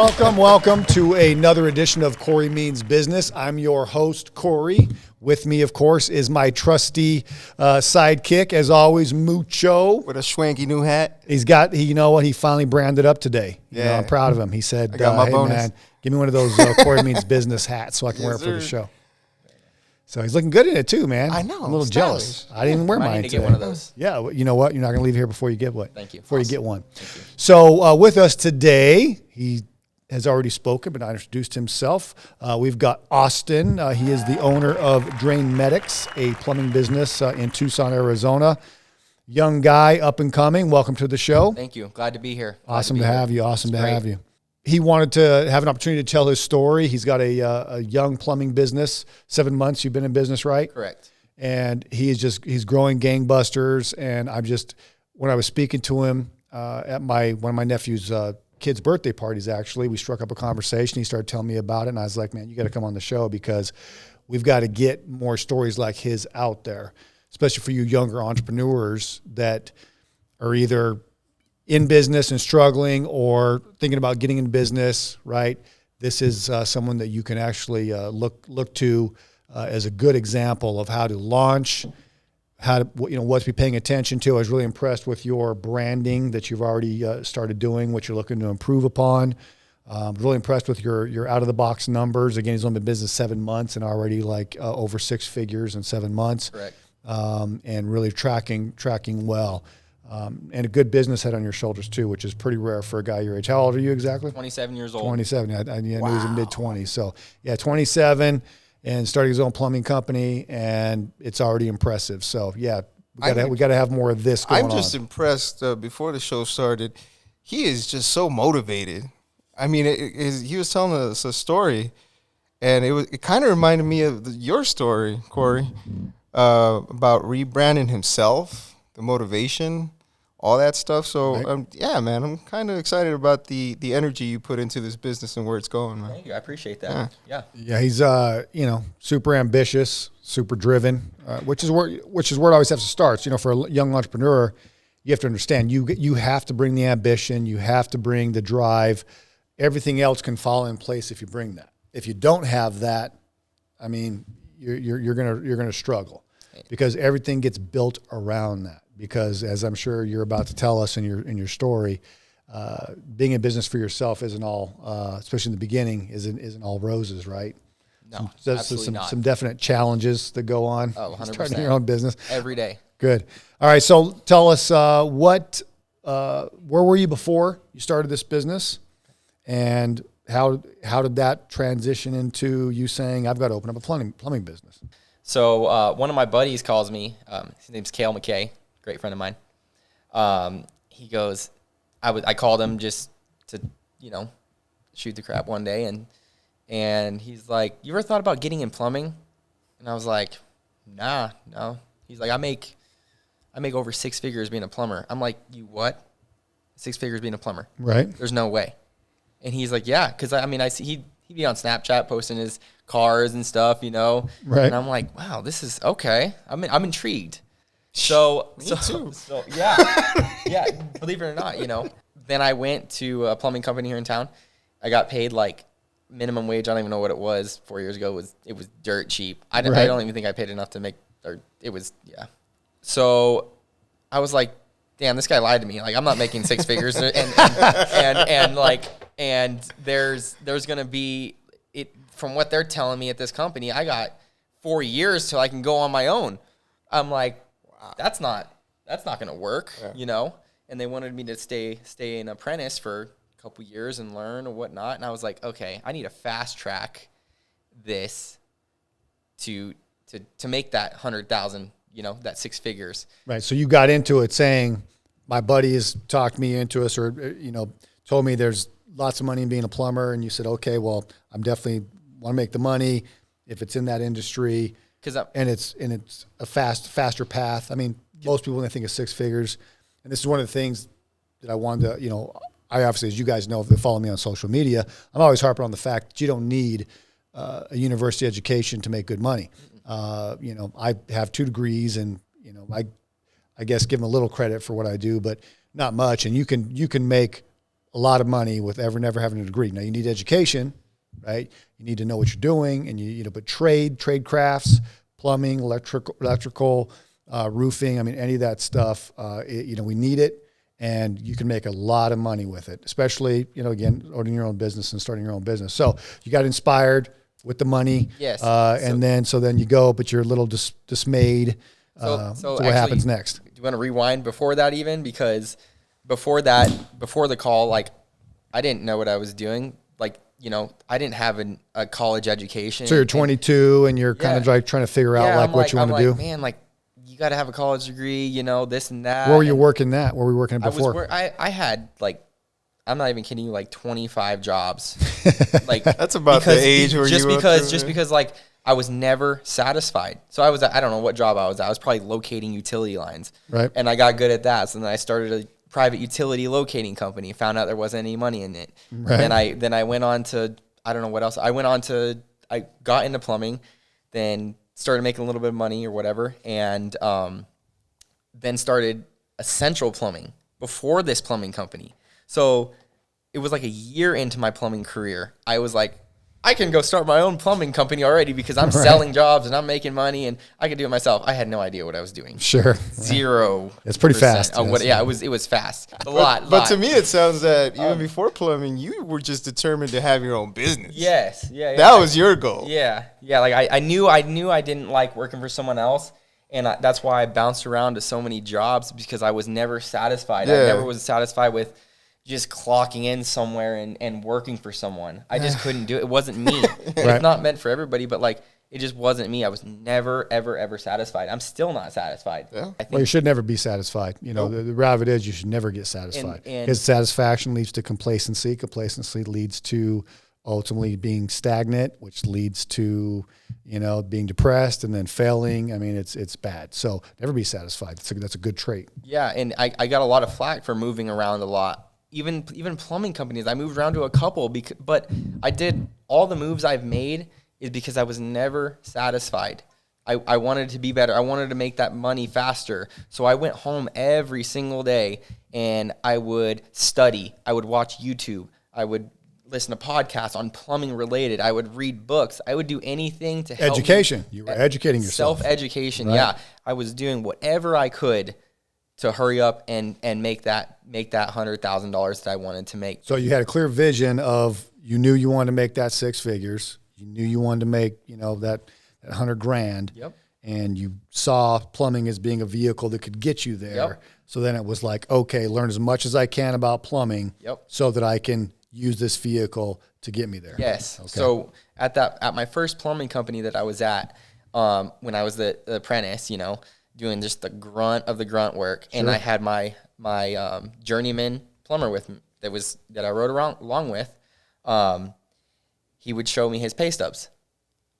Welcome to another edition of Cory Means Business. I'm your host, Cory. With me, of course, is my trusty sidekick, as always, Mucho. With a swanky new hat. You know what? He finally branded up today. Yeah. I'm proud of him. He said, I got my hey, bonus. man, give me one of those Cory Means Business hats so I can wear it for the show. So he's looking good in it too, man. I know. I'm a little jealous. I didn't even wear mine I need to today. get one of those. Yeah, well, you know what? You're not going to leave here before you get one. Thank you. Before Awesome. you get one. Thank you. So with us today, he has already spoken, but not introduced himself. We've got Austin. He is the owner of Drain Medics, a plumbing business in Tucson, Arizona. Young guy, up and coming. Welcome to the show. Thank you. Glad to be here. Awesome to have you. Awesome to It's have great. you. He wanted to have an opportunity to tell his story. He's got a young plumbing business. 7 months you've been in business, right? Correct. And he's growing gangbusters. And when I was speaking to him at one of my nephew's kids' birthday parties, actually, we struck up a conversation. He started telling me about it, and I was like, man, you got to come on the show because we've got to get more stories like his out there, especially for you younger entrepreneurs that are either in business and struggling or thinking about getting in business, right? This is someone that you can actually look to as a good example of how to launch, what to be paying attention to. I was really impressed with your branding that you've already started doing, what you're looking to improve upon. Really impressed with your out of the box numbers. Again, he's only been in business 7 months and already over six figures in 7 months. Correct. And really tracking well. And a good business head on your shoulders too, which is pretty rare for a guy your age. How old are you exactly? 27 years old. 27. I knew he was in mid-20s. So yeah, 27 and starting his own plumbing company, and it's already impressive. So yeah, we got to have more of this going on. I'm just impressed. Before the show started, he is just so motivated. I mean, he was telling us a story, and it kind of reminded me of your story, Cory, about rebranding himself, the motivation, all that stuff. So Right. yeah, man, I'm kind of excited about the energy you put into this business and where it's going, man. Thank you. I appreciate that. Yeah. Yeah, he's super ambitious, super driven, which is where it always has to start. For a young entrepreneur, you have to understand you have to bring the ambition, you have to bring the drive. Everything else can fall in place if you bring that. If you don't have that, I mean, you're gonna struggle because everything gets built around that. Because as I'm sure you're about to tell us in your story, being in business for yourself isn't all, especially in the beginning, isn't all roses, right? No, So absolutely not. some definite challenges that go on. Oh, 100%. Starting your own business. Every day. Good. All right. So tell us where were you before you started this business, and how did that transition into you saying I've got to open up a plumbing business? So one of my buddies calls me. His name's Cale McKay, great friend of mine. He goes, I called him just to shoot the crap one day, and he's like, you ever thought about getting in plumbing? And I was like, no. He's like, I make over six figures being a plumber. I'm like, you what? 6 figures being a plumber? Right. There's no way. And he's like, yeah, because I see he'd be on Snapchat posting his cars and stuff, Right. And I'm like, wow, this is okay. I'm intrigued. So too. So yeah, believe it or not, Then I went to a plumbing company here in town. I got paid like minimum wage. I don't even know what it was 4 years ago. It was dirt cheap. I don't even think I paid enough to make. So I was like, damn, this guy lied to me. Like, I'm not making six figures, and there's gonna be it from what they're telling me at this company. I got 4 years till I can go on my own. I'm like, wow, that's not gonna work, And they wanted me to stay an apprentice for a couple years and learn or whatnot. And I was like, okay, I need to fast track this to make that 100,000, that six figures. Right. So you got into it saying, my buddy has talked me into us, or told me there's lots of money in being a plumber, and you said, okay, well, I'm definitely want to make the money if it's in that industry, and it's a faster path. I mean, most people when they think of six figures, and this is one of the things that I wanted to, I obviously, as you guys know, if they follow me on social media, I'm always harping on the fact that you don't need a university education to make good money. I have 2 degrees, and I guess give them a little credit for what I do, but not much. And you can make a lot of money with never having a degree. Now you need education, right? You need to know what you're doing, and but trade crafts, plumbing, electrical, roofing. I mean, any of that stuff. We need it, and you can make a lot of money with it. Especially, again, owning your own business and starting your own business. So you got inspired with the money, yes, and then you go, but you're a little dismayed. So what happens next? Do you want to rewind before that even? Because before the call, like, I didn't know what I was doing. Like, I didn't have a college education. So you're 22 and you're kind of like trying to figure out what you want to do. Man, like, you got to have a college degree, this and that. Where were you working at? Where were you working at before? I had, like, I'm not even kidding you, like 25 jobs. Like, that's about the age where because like I was never satisfied. So I don't know what job I was at. I was probably locating utility lines. Right. And I got good at that. So then I started a private utility locating company, found out there wasn't any money in it. Right. Then I went on to, I don't know what else. I got into plumbing, then started making a little bit of money or whatever. And then started Essential Plumbing before this plumbing company. So it was like a year into my plumbing career. I was like, I can go start my own plumbing company already because I'm selling jobs and I'm making money and I can do it myself. I had no idea what I was doing. Sure. 0%. It's pretty fast. It was fast. But to me, it sounds that even before plumbing, you were just determined to have your own business. Yes. Yeah. That was your goal. Yeah. Yeah. Like I knew I didn't like working for someone else. And that's why I bounced around to so many jobs because I was never satisfied. Yeah. I never was satisfied with just clocking in somewhere and working for someone. I just couldn't do it. It wasn't me. Right. It's not meant for everybody, but like it just wasn't me. I was never, ever, ever satisfied. I'm still not satisfied. Yeah. Well, you should never be satisfied. The reality of it is you should never get satisfied. Because satisfaction leads to complacency. Complacency leads to ultimately being stagnant, which leads to, being depressed and then failing. I mean, it's bad. So never be satisfied. That's a good trait. Yeah, and I got a lot of flack for moving around a lot. Even plumbing companies, I moved around to a couple, but I did all the moves I've made is because I was never satisfied. I wanted to be better. I wanted to make that money faster. So I went home every single day and I would study. I would watch YouTube. I would listen to podcasts on plumbing related. I would read books. I would do anything to help education. You were educating yourself. Self-education, right. Yeah. I was doing whatever I could to hurry up and make that $100,000 that I wanted to make. So you had a clear vision of, you knew you wanted to make that 6 figures. You knew you wanted to make, that $100,000. Yep. And you saw plumbing as being a vehicle that could get you there. Yep. So then it was like, okay, learn as much as I can about plumbing. Yep. So that I can use this vehicle to get me there. Yes. Okay. So at my first plumbing company that I was at, when I was the apprentice, doing just the grunt of the grunt work. Sure. And I had my journeyman plumber with me that I rode along with. He would show me his pay stubs.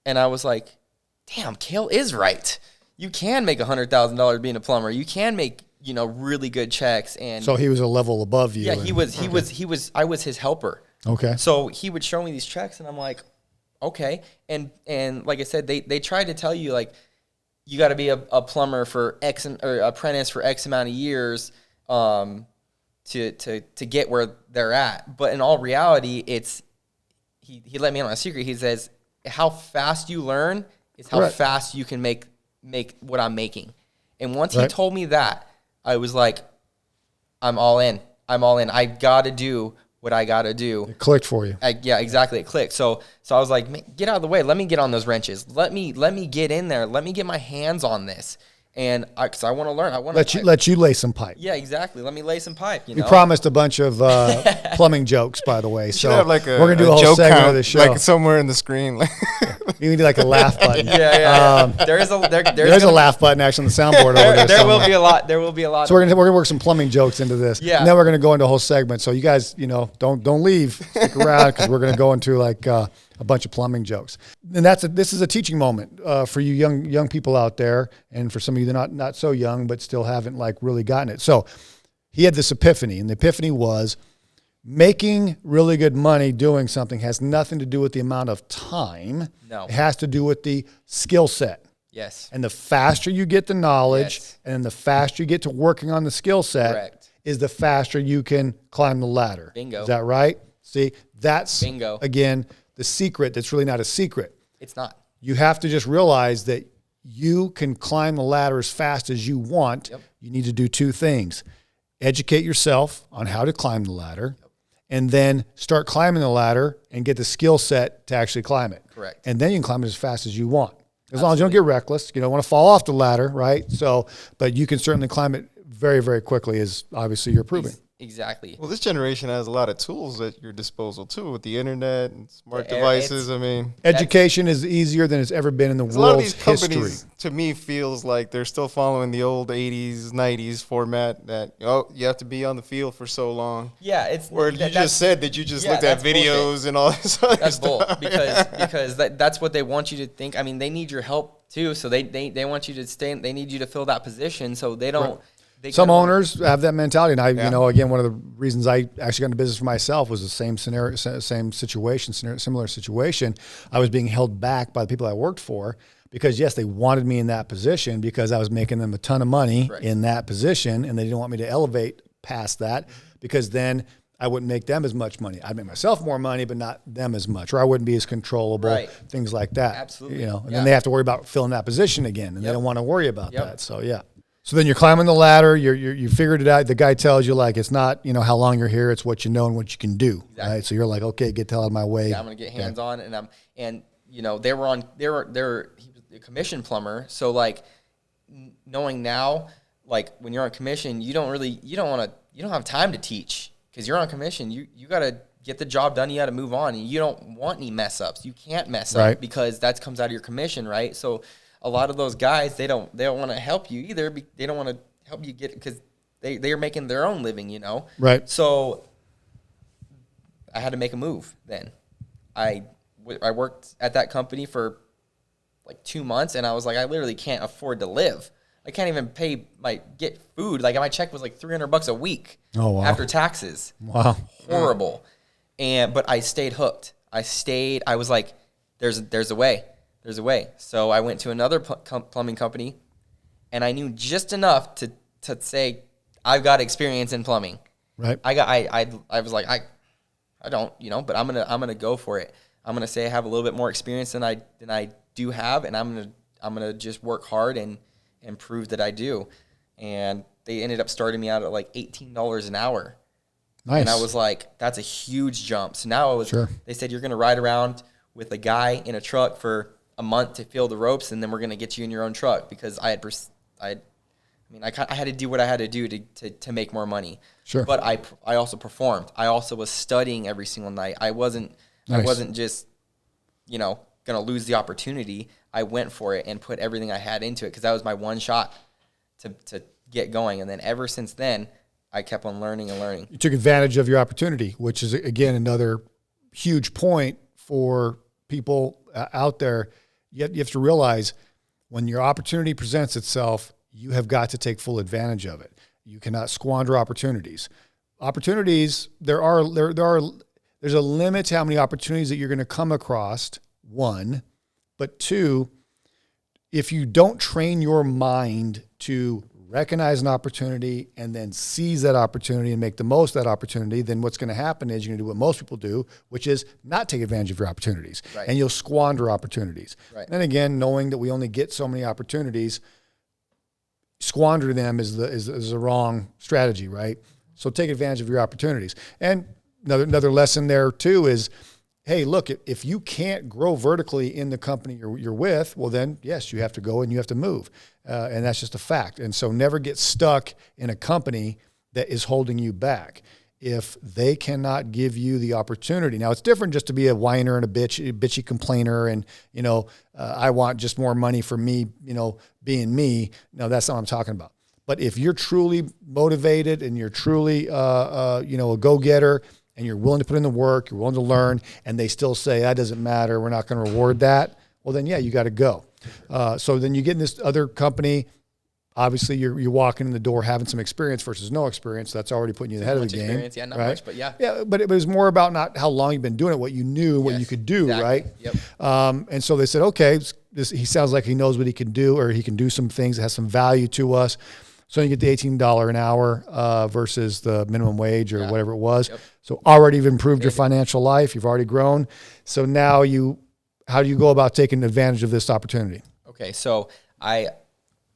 And I was like, damn, Kale is right. You can make $100,000 being a plumber. You can make, really good checks. And so he was a level above you. Yeah, he was, I was his helper. Okay. So he would show me these checks and I'm like, okay. And like I said, they tried to tell you, like, you got to be a plumber for X or apprentice for X amount of years to get where they're at. But in all reality, he let me in on a secret. He says, how fast you learn is how fast you can make what I'm making. And once he told me that, I was like, I'm all in. I got to do what I got to do. It clicked for you. Yeah, exactly. It clicked. So I was like, get out of the way. Let me get on those wrenches. Let me get in there. Let me get my hands on this. And because I want to learn. I want to let you lay some pipe. Yeah, exactly. Let me lay some pipe. We promised a bunch of plumbing jokes, by the way. So have we're gonna do a whole segment of the show, like somewhere in the screen. You need like a laugh button. Yeah. There's a laugh button actually on the soundboard over there. There will be a lot. There will be a lot. So we're gonna work some plumbing jokes into this. Yeah. And then we're gonna go into a whole segment. So you guys, don't leave. Stick around because we're gonna go into like a bunch of plumbing jokes. And this is a teaching moment for you young people out there, and for some of you that are not so young but still haven't like really gotten it. So he had this epiphany, and the epiphany was making really good money doing something has nothing to do with the amount of time. No. It has to do with the skill set. Yes. And the faster you get the knowledge, and the faster you get to working on the skill set, correct, is the faster you can climb the ladder. Bingo. Is that right? See, that's, Bingo. again, the secret that's really not a secret. It's not. You have to just realize that you can climb the ladder as fast as you want. Yep. You need to do two things. Educate yourself on how to climb the ladder, and then start climbing the ladder and get the skill set to actually climb it. Correct. And then you can climb it as fast as you want. As long as you don't get reckless. You don't want to fall off the ladder, right? So, but you can certainly climb it very, very quickly, as obviously you're proving. Exactly. Well, this generation has a lot of tools at your disposal too, with the internet and smart Yeah, devices. I mean, Education is easier than it's ever been in the a lot of world's these companies, history. to me, feels like they're still following the old '80s, '90s format. That you have to be on the field for so long. Yeah, it's Where you just said that you just looked at that's videos bullshit. and all this other That's bull stuff. because that's what they want you to think. I mean, they need your help too, so they want you to stay. They need you to fill that position, so they don't. Right. They Some kinda- owners have that mentality, and Yeah. you know, again, one of the reasons I actually got into business for myself was the same scenario, same situation, similar situation. I was being held back by the people I worked for because, yes, they wanted me in that position because I was making them a ton of money Right. in that position, and they didn't want me to elevate past that because then I wouldn't make them as much money. I'd make myself more money, but not them as much, or I wouldn't be as controllable, Right. things like that. Absolutely. You know, and Yeah. then they have to worry about filling that position again, and they Yep. don't want to worry about Yep. that. So, yeah. So then you're climbing the ladder. You figured it out. The guy tells you, like, it's not, you know, how long you're here. It's what you know and what you can do. Exactly. Right. So you're like, okay, get the hell out of my way. Yeah, I'm gonna get hands on, and you know they were he was a commission plumber, so like knowing now, like when you're on commission, you don't have time to teach because you're on commission. You gotta get the job done. You gotta move on, and you don't want any mess ups. You can't mess Right. up because that comes out of your commission, right? So a lot of those guys they don't want to help you either. They don't want to help you get because they are making their own living, you know. Right. So I had to make a move then. I worked at that company for like 2 months, and I was like, I literally can't afford to live. I can't even get food. Like my check was like $300 a week. Oh, wow. After taxes. Wow. Horrible. But I stayed hooked. I was like, there's a way. There's a way. So I went to another plumbing company, and I knew just enough to say I've got experience in plumbing. Right. I was like I don't, you know, but I'm gonna go for it. I'm gonna say I have a little bit more experience than I do have, and I'm gonna just work hard and prove that I do. And they ended up starting me out at like $18 an hour. Nice. And I was like, that's a huge jump. So now Sure. they said you're gonna ride around with a guy in a truck for a month to feel the ropes, and then we're gonna get you in your own truck because I had to do what I had to do to make more money. Sure. But I also performed. I also was studying every single night. I wasn't just, you know, gonna lose the opportunity. I went for it and put everything I had into it because that was my one shot to get going. And then ever since then, I kept on learning and learning. You took advantage of your opportunity, which is, again, another huge point for people out there. You have to realize when your opportunity presents itself, you have got to take full advantage of it. You cannot squander opportunities. Opportunities, there's a limit to how many opportunities that you're going to come across, one. But two, if you don't train your mind to recognize an opportunity and then seize that opportunity and make the most of that opportunity, then what's going to happen is you're going to do what most people do, which is not take advantage of your opportunities. Right. And you'll squander opportunities. Right. And again, knowing that we only get so many opportunities, squander them is the wrong strategy, right? So take advantage of your opportunities. And another lesson there too is, hey, look, if you can't grow vertically in the company you're with, well then, yes, you have to go and you have to move. And that's just a fact. And so never get stuck in a company that is holding you back. If they cannot give you the opportunity. Now, it's different just to be a whiner and a bitchy complainer and, you know, I want just more money for me, you know, being me. No, that's not what I'm talking about. But if you're truly motivated and you're truly, you know, a go-getter and you're willing to put in the work, you're willing to learn, and they still say, that doesn't matter, we're not going to reward that, well, then, yeah, you got to go. So then you get in this other company. Obviously, you're walking in the door having some experience versus no experience. That's already putting you ahead of the game. Experience, yeah, not right? much, but yeah. Yeah, but it was more about not how long you've been doing it, what you knew, what Yes, you could do, exactly. right? Yep. And so they said, okay, he sounds like he knows what he can do, or he can do some things that has some value to us. So you get the $18 an hour versus the minimum wage or whatever it was. Yep. So already you've improved your financial life. You've already grown. So now how do you go about taking advantage of this opportunity? Okay, so I,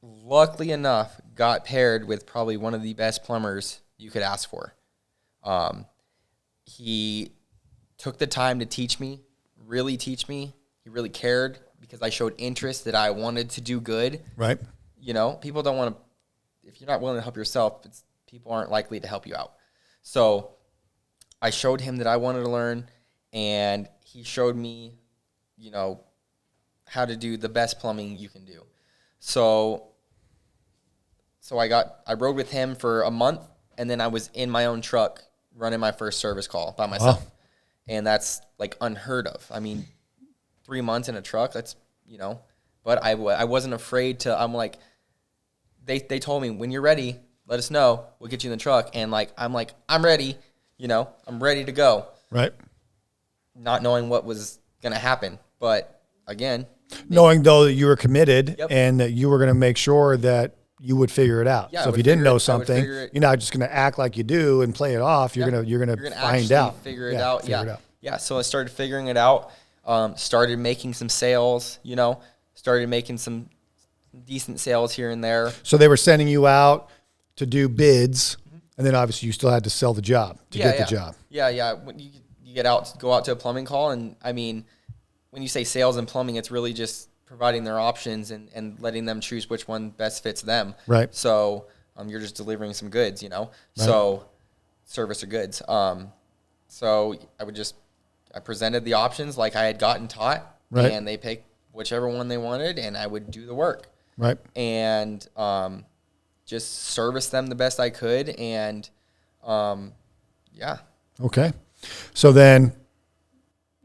luckily enough, got paired with probably one of the best plumbers you could ask for. He took the time to teach me, really teach me. He really cared because I showed interest that I wanted to do good. Right. You know, people don't want to, if you're not willing to help yourself, people aren't likely to help you out. So I showed him that I wanted to learn, and he showed me, you know, how to do the best plumbing you can do. So I rode with him for a month, and then I was in my own truck running my first service call by myself. Wow. And that's like unheard of. I mean, 3 months in a truck, that's, you know, but I wasn't afraid to, I'm like, they told me, when you're ready, let us know. We'll get you in the truck. And I'm ready, you know, I'm ready to go. Right. Not knowing what was going to happen. But again, knowing though that you were committed and that you were going to make sure that you would figure it out. Yeah, so if you didn't know something, you're not just going to act like you do and play it off. You're going to find out. Figure it out. Yeah. So I started figuring it out. Started making some sales, you know, started making some decent sales here and there. So they were sending you out to do bids, and then obviously you still had to sell the job to get the job. Yeah. When you go out to a plumbing call, and I mean, when you say sales and plumbing, it's really just providing their options and letting them choose which one best fits them. Right. So you're just delivering some goods, you know. Right. So service or goods. So I presented the options like I had gotten taught, right, and they picked whichever one they wanted, and I would do the work. Right. And just service them the best I could, and yeah. Okay. So then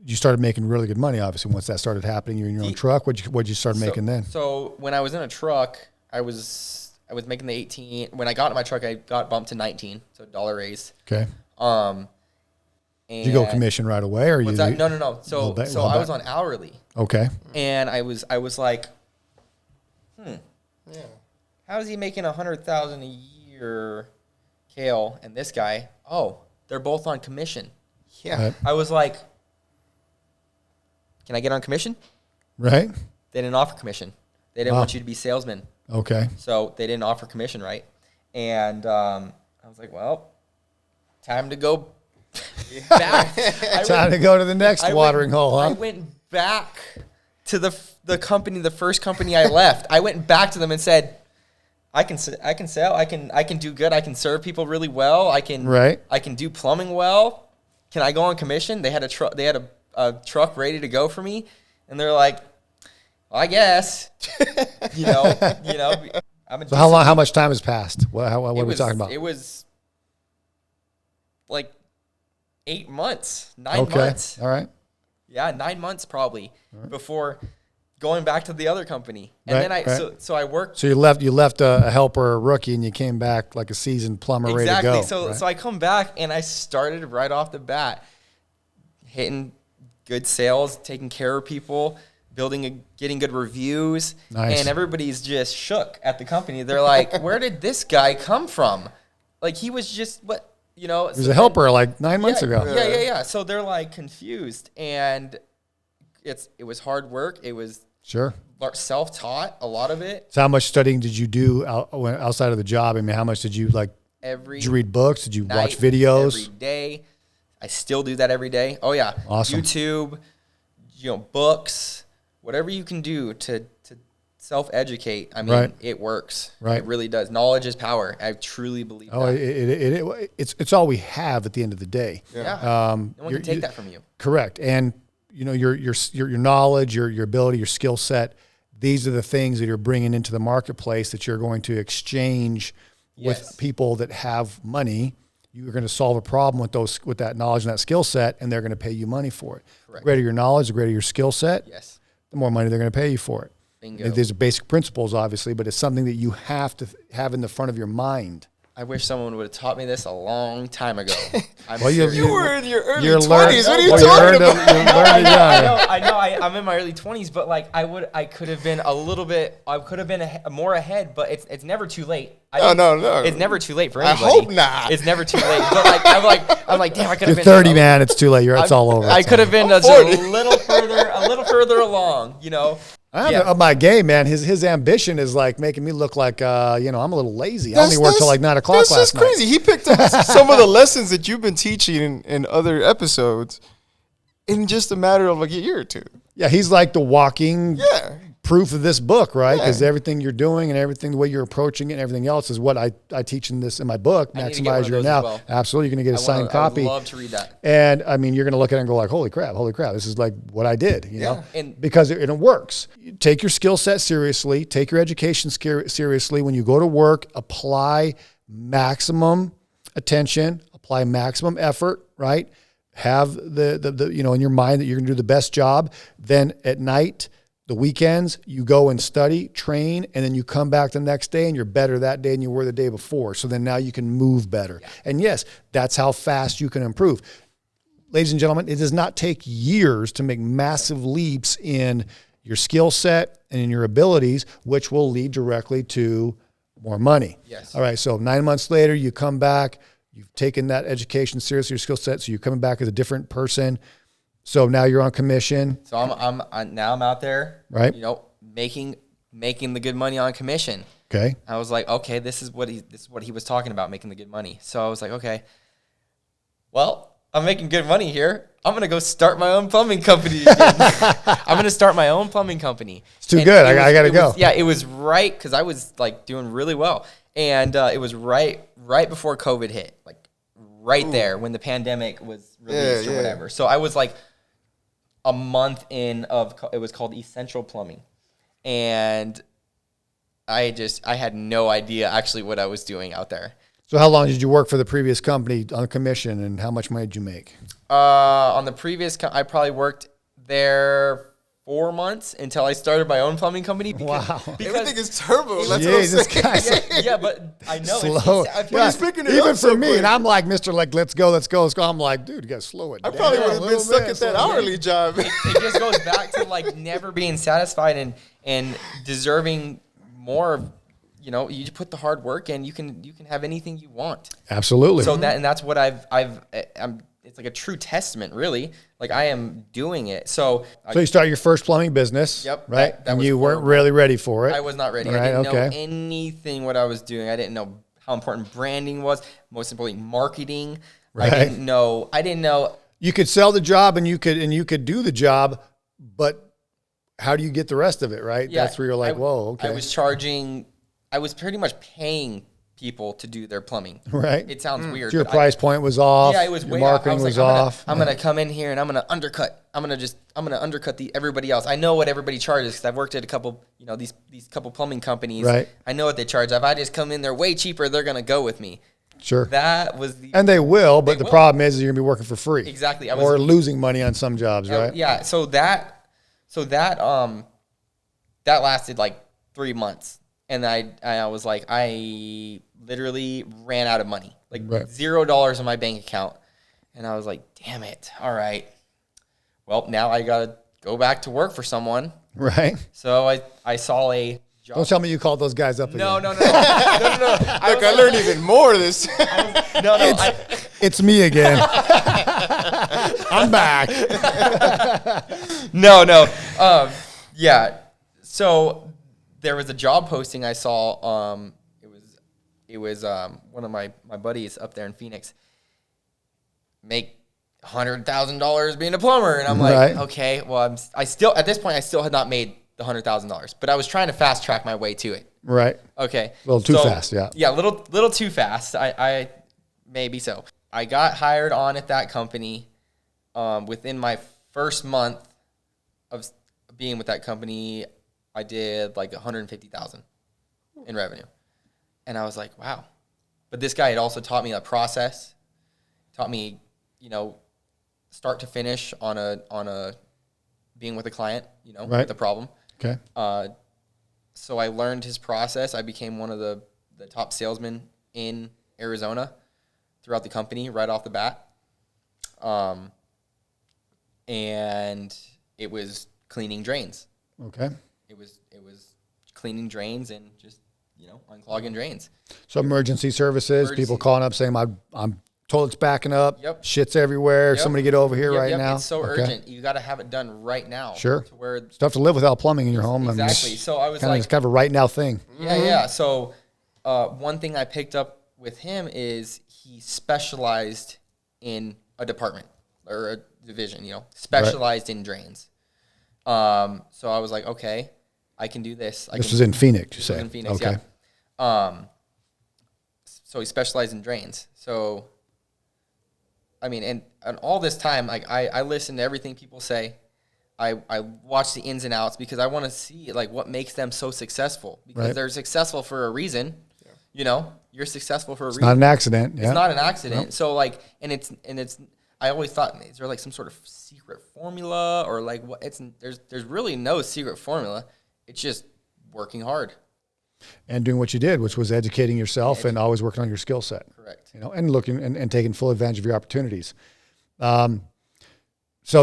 you started making really good money, obviously, once that started happening. You're in your own truck. What'd you start making then? So when I was in a truck, I was making the 18. When I got in my truck, I got bumped to 19, so $1 raise. Okay. Did you go commission right away, or No. So I was on hourly. Okay. And I was like, how is he making $100,000 a year, Kale, and this guy? Oh, they're both on commission. Yeah. Right. I was like, can I get on commission? Right. They didn't offer commission. They didn't want you to be salesmen. Okay. So they didn't offer commission, right? And I was like, well, time to go back. Time to go to the next watering hole, huh? I went back to the company, the first company I left. I went back to them and said, I can sell, I can do good, I can serve people really well, I can do plumbing well. Can I go on commission? They had a truck ready to go for me, and they're like, well, I guess. you know. So how much time has passed? What are we talking about? It was like 8 months, 9 months. All right. Yeah, 9 months probably before going back to the other company. And then so I worked. So you left a helper, a rookie, and you came back like a seasoned plumber ready to go. Exactly. So I come back and I started right off the bat hitting good sales, taking care of people, getting good reviews. Nice. And everybody's just shook at the company. They're like, where did this guy come from? Like, he was just he was a helper like 9 months ago. Yeah. So they're like confused, and it was hard work. It was self-taught, a lot of it. So how much studying did you do outside of the job? I mean, how much did you did you read books? Did you watch videos? Every day. I still do that every day. Oh yeah. Awesome. YouTube, books, whatever you can do to self-educate. I mean, it works. Right. It really does. Knowledge is power. I truly believe that. It's all we have at the end of the day. Yeah. No one can take that from you. Correct. And your knowledge, your ability, your skill set, these are the things that you're bringing into the marketplace that you're going to exchange with people that have money. You're going to solve a problem with that knowledge and that skill set, and they're going to pay you money for it. Correct. The greater your knowledge, the greater your skill set, the more money they're going to pay you for it. Bingo. These are basic principles, obviously, but it's something that you have to have in the front of your mind I wish someone would have taught me this a long time ago. You were in your early you're 20s. learning- What are you well, talking you're about? learning young. I know. I'm in my early 20s, but like I could have been a little bit. I could have been more ahead, but it's never too late. No. It's never too late for I anybody. hope not. It's never too late. But I'm like, damn, I could You're have been 30, man. It's too late. It's all over. I It's could have all been I'm just 40. a little further along. You know. Up my game, man. His ambition is like making me look like I'm a little lazy. I only worked till like 9 o'clock That's last just night. crazy. He picked up some of the lessons that you've been teaching in other episodes in just a matter of like a year or two. Yeah, he's like the walking Yeah. proof of this book, right? Because Yeah. everything you're doing and everything, the way you're approaching it and everything else is what I teach in my book, I need to get one Maximize of Your those Now. as well. Absolutely. You're going to get a signed copy. I would love to read that. And I mean, you're going to look at it and go like, holy crap, this is like what I did, you know, And because it works. You take your skill set seriously, take your education seriously. When you go to work, apply maximum attention, apply maximum effort, right? Have the in your mind that you're going to do the best job. Then at night, the weekends, you go and study, train, and then you come back the next day and you're better that day than you were the day before. So then now you can move better. Yeah. And yes, that's how fast you can improve. Ladies and gentlemen, it does not take years to make massive leaps in your skill set and in your abilities, which will lead directly to more money. Yes. All right. So 9 months later, you come back, you've taken that education seriously, your skill set. So you're coming back as a different person. So now you're on commission. So I'm out there, right? You know, making the good money on commission. Okay. I was like, okay, this is what he was talking about, making the good money. So I was like, okay, well, I'm making good money here. I'm gonna go start my own plumbing company again. I'm gonna start my own plumbing company. It's too good. I gotta go. It was right because I was like doing really well, and it was right before COVID hit, like right there when the pandemic was released or whatever. So I was like a month in it was called Essential Plumbing, and I had no idea actually what I was doing out there. So how long did you work for the previous company on commission, and how much money did you make? On the previous, I probably worked there 4 months until I started my own plumbing company. Wow. Everything is turbo. That's Jesus what I'm saying. Yeah, but I know Slow. it's picking it Even up for so me, quick. and I'm like, Mr. Like, let's go. I'm like, dude, you gotta slow it down. I probably would have a been little stuck bit, at that slow it hourly job. it just goes back to like never being satisfied and deserving more. You know, you put the hard work in, you can have anything you want. Absolutely. So that's what it's like a true testament, really. Like I am doing it. So you start your first plumbing business. Yep, Right. that and was you weren't horrible. really ready for it. I was not ready. Right, I didn't know okay. anything what I was doing. I didn't know how important branding was. Most importantly, marketing. Right. I didn't know. You could sell the job and you could do the job, but how do you get the rest of it? Right. Yeah, That's where you're like, whoa, okay. I was pretty much paying people to do their plumbing. Right. It sounds weird. So your but price point was off. Yeah, it was your way marketing off. I was was like, off. I'm gonna come in here and I'm gonna undercut. I'm gonna undercut everybody else. I know what everybody charges because I've worked at a couple, these couple plumbing companies. Right. I know what they charge. If I just come in, they're way cheaper. They're gonna go with me. Sure. That was And they will, but They the will. problem is you're gonna be working for free. Exactly. Or losing money on some jobs, right? Yeah. So that lasted like 3 months. And I was like, I literally ran out of money, like Right. $0 in my bank account. And I was like, damn it. All right. Well, now I got to go back to work for someone. Right. So I saw a job. Don't tell me you called those guys up No. again. Look, I learned even more of this. It's me again. I'm back. No. Yeah. So there was a job posting I saw. It was one of my buddies up there in Phoenix make $100,000 being a plumber, and I'm like, Right. okay, well, I still at this point I still had not made the $100,000, but I was trying to fast track my way to it. Right. Okay, A little too fast, yeah. Yeah, little too fast. I maybe so. I got hired on at that company. Within my first month of being with that company, I did like $150,000 in revenue, and I was like, wow. But this guy had also taught me a process, taught me, start to finish on a being with a client, Right. with a problem. Okay. So I learned his process. I became one of the top salesmen in Arizona throughout the company right off the bat. And it was cleaning drains. Okay. It was cleaning drains and just, unclogging drains. So emergency services, people calling up saying, I'm toilet's backing up, shit's everywhere, somebody get over here right now. It's so urgent. You got to have it done right now. Sure. To where it's tough to live without plumbing in your home. Exactly. So I was it's kind of a right now thing. Yeah. So one thing I picked up with him is he specialized in a department or a division, specialized in drains. So I was like, okay, I can do this. This was in Phoenix, you say? In Phoenix, okay. Yeah. So he specialized in drains. So, I mean, and all this time, like I listen to everything people say. I watch the ins and outs because I want to see like what makes them so successful because they're successful for a reason. Yeah. You're successsul for a reason. Not an accident. It's not an accident. Nope. So like, and it's. I always thought, is there like some sort of secret formula or like what? There's really no secret formula. It's just working hard and doing what you did, which was educating yourself and always working on your skill set. Correct. And looking and taking full advantage of your opportunities. So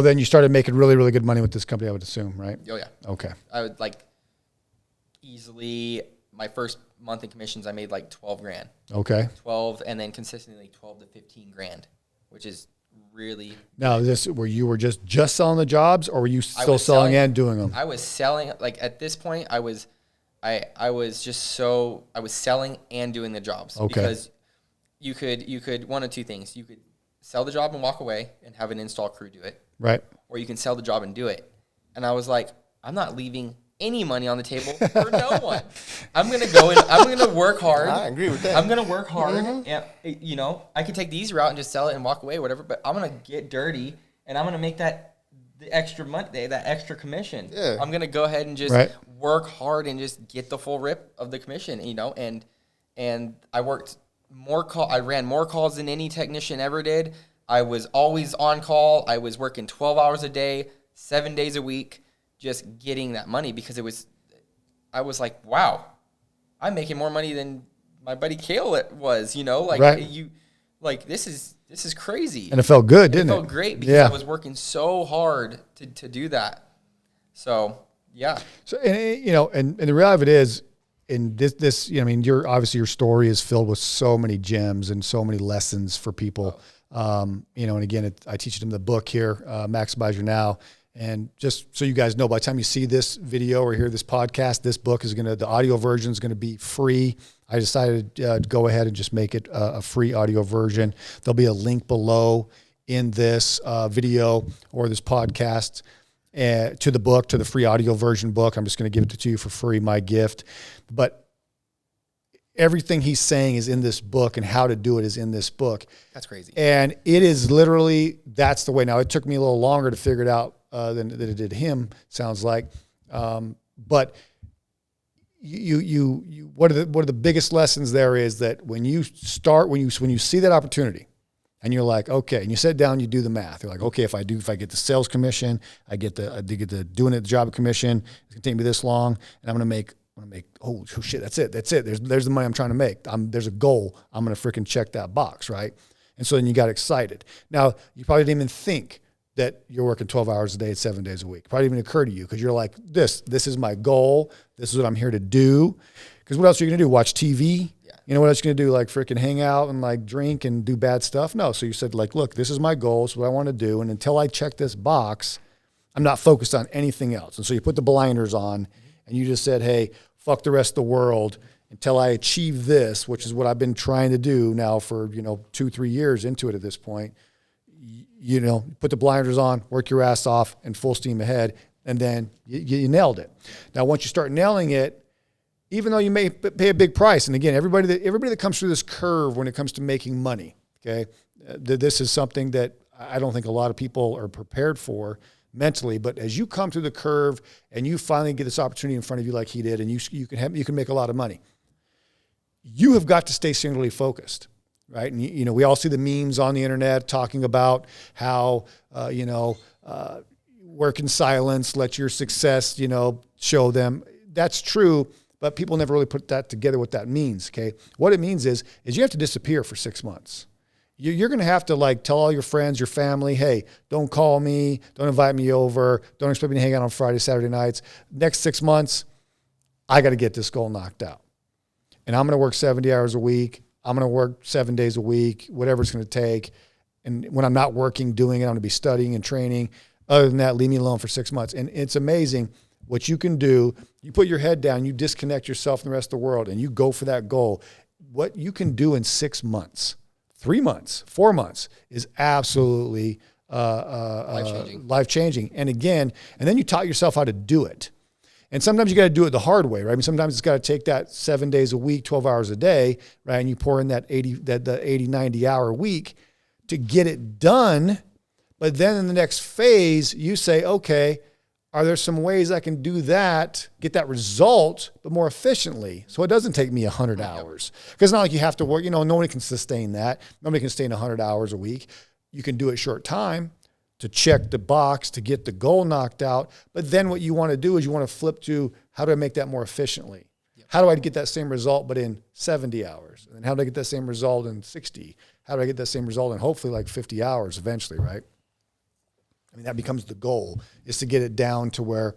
then you started making really, really good money with this company, I would assume, right? Oh yeah. Okay. I would like easily my first month in commissions, I made like 12 grand. Okay. 12 and then consistently 12 to 15 grand, which is really. Now, where you were just selling the jobs, or were you still selling and doing them? I was selling. Like at this point, I was selling and doing the jobs. Okay. Because you could one of two things. You could sell the job and walk away and have an install crew do it. Right. Or you can sell the job and do it. And I was like, I'm not leaving any money on the table for no one. I'm gonna go and I'm gonna work hard. I agree with that. I'm gonna work hard, and I could take the easy route and just sell it and walk away, whatever. But I'm gonna get dirty, and I'm gonna make the extra money, that extra commission. Yeah. I'm gonna go ahead and just work hard and just get the full rip of the commission, and I worked more I ran more calls than any technician ever did. I was always on call. I was working 12 hours a day, 7 days a week. Just getting that money because I was like, wow, I'm making more money than my buddy Kale was, this is crazy. And it felt good, didn't it? It felt great because I was working so hard to do that. So, yeah. So, and the reality of it is, in this, your story is filled with so many gems and so many lessons for people. And again, I teach them the book here, Maximize Your Now. And just so you guys know, by the time you see this video or hear this podcast, this book the audio version is going to be free. I decided to go ahead and just make it a free audio version. There'll be a link below in this video or this podcast to the book, to the free audio version book. I'm just going to give it to you for free, my gift. But everything he's saying is in this book, and how to do it is in this book. That's crazy. And it is literally, that's the way. Now, it took me a little longer to figure it out than it did him, sounds like. But you one of the biggest lessons there is that when you see that opportunity and you're like, okay, and you sit down, you do the math. You're like, okay, if I get the sales commission, I get the doing it the job commission, it's gonna take me this long, and I'm gonna make, oh shit, that's it. There's the money I'm trying to make. There's a goal. I'm gonna freaking check that box, right? And so then you got excited. Now, you probably didn't even think that you're working 12 hours a day, 7 days a week. Probably didn't even occur to you because you're like, this is my goal. This is what I'm here to do. Because what else are you going to do? Watch TV? Yeah. What else are you going to do? Like freaking hang out and like drink and do bad stuff? No. So you said like, look, this is my goal. This is what I want to do. And until I check this box, I'm not focused on anything else. And so you put the blinders on and you just said, hey, fuck the rest of the world until I achieve this, which is what I've been trying to do now for, 2-3 years into it at this point. Put the blinders on, work your ass off, and full steam ahead, and then you nailed it. Now, once you start nailing it, even though you may pay a big price, and again, everybody that comes through this curve when it comes to making money, okay, this is something that I don't think a lot of people are prepared for mentally. But as you come through the curve and you finally get this opportunity in front of you like he did, and you can make a lot of money, you have got to stay singularly focused. Right. And, we all see the memes on the internet talking about how, work in silence, let your success, show them. That's true. but people never really put that together, what that means, okay? What it means is you have to disappear for 6 months. You're going to have to like tell all your friends, your family, hey, don't call me, don't invite me over, don't expect me to hang out on Friday, Saturday nights. Next 6 months, I got to get this goal knocked out. And I'm going to work 70 hours a week. I'm going to work 7 days a week, whatever it's going to take. And when I'm not working, doing it, I'm going to be studying and training. Other than that, leave me alone for 6 months. And it's amazing what you can do. You put your head down, you disconnect yourself from the rest of the world, and you go for that goal. What you can do in 6 months, 3 months, 4 months is absolutely life-changing. And again, and then you taught yourself how to do it. And sometimes you got to do it the hard way, right? I mean, sometimes it's got to take that 7 days a week, 12 hours a day, right? And you pour in that 90 hour week to get it done. But then in the next phase, you say, okay, are there some ways I can do that, get that result, but more efficiently? So it doesn't take me 100 hours. Because it's not like you have to work, nobody can sustain that. Nobody can sustain 100 hours a week. You can do it short time to check the box, to get the goal knocked out. But then what you want to do is you want to flip to, how do I make that more efficiently? Yep. How do I get that same result, but in 70 hours? And then how do I get that same result in 60? How do I get that same result in hopefully like 50 hours eventually, right? I mean, that becomes the goal, is to get it down to where,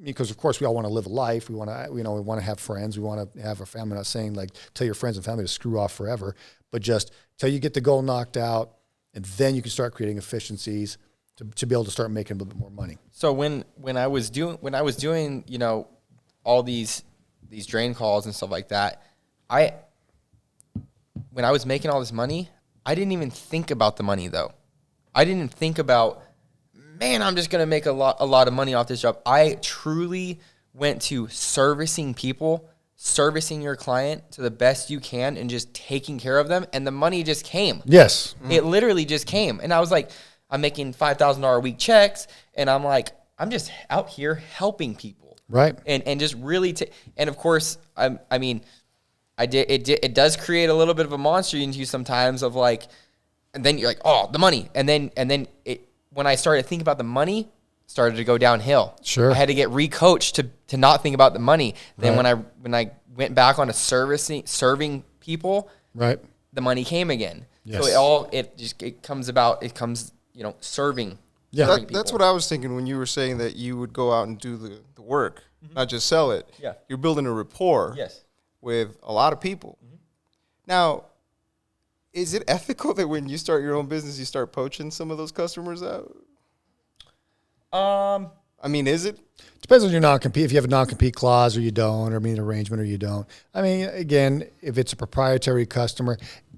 because of course we all want to live a life. We want to, we want to have friends. We want to have a family. I'm not saying like tell your friends and family to screw off forever, but just till you get the goal knocked out, and then you can start creating efficiencies to be able to start making a little bit more money. So when I was doing all these drain calls and stuff like that, when I was making all this money, I didn't even think about the money though. I didn't think about, man, I'm just going to make a lot of money off this job. I truly went to servicing people, servicing your client to the best you can, and just taking care of them. And the money just came. Yes. It literally just came. And I was like, I'm making $5,000 a week checks. And I'm like, I'm just out here helping people. Right. And just really, and of course, it does create a little bit of a monster in you sometimes of like, and then you're like, oh, the money. And then when I started thinking about the money, started to go downhill. Sure. I had to get recoached to not think about the money. Then when I went back on to serving people, right, the money came again. Yes. So it comes serving. Yeah. That's what I was thinking when you were saying that you would go out and do the work, not just sell it. Yeah. You're building a rapport with a lot of people. Mm-hmm. Now, is it ethical that when you start your own business, you start poaching some of those customers out? I mean, is it? Depends on your non-compete. If you have a non-compete clause or you don't, or an arrangement or you don't. I mean, again, if it's a proprietary customer,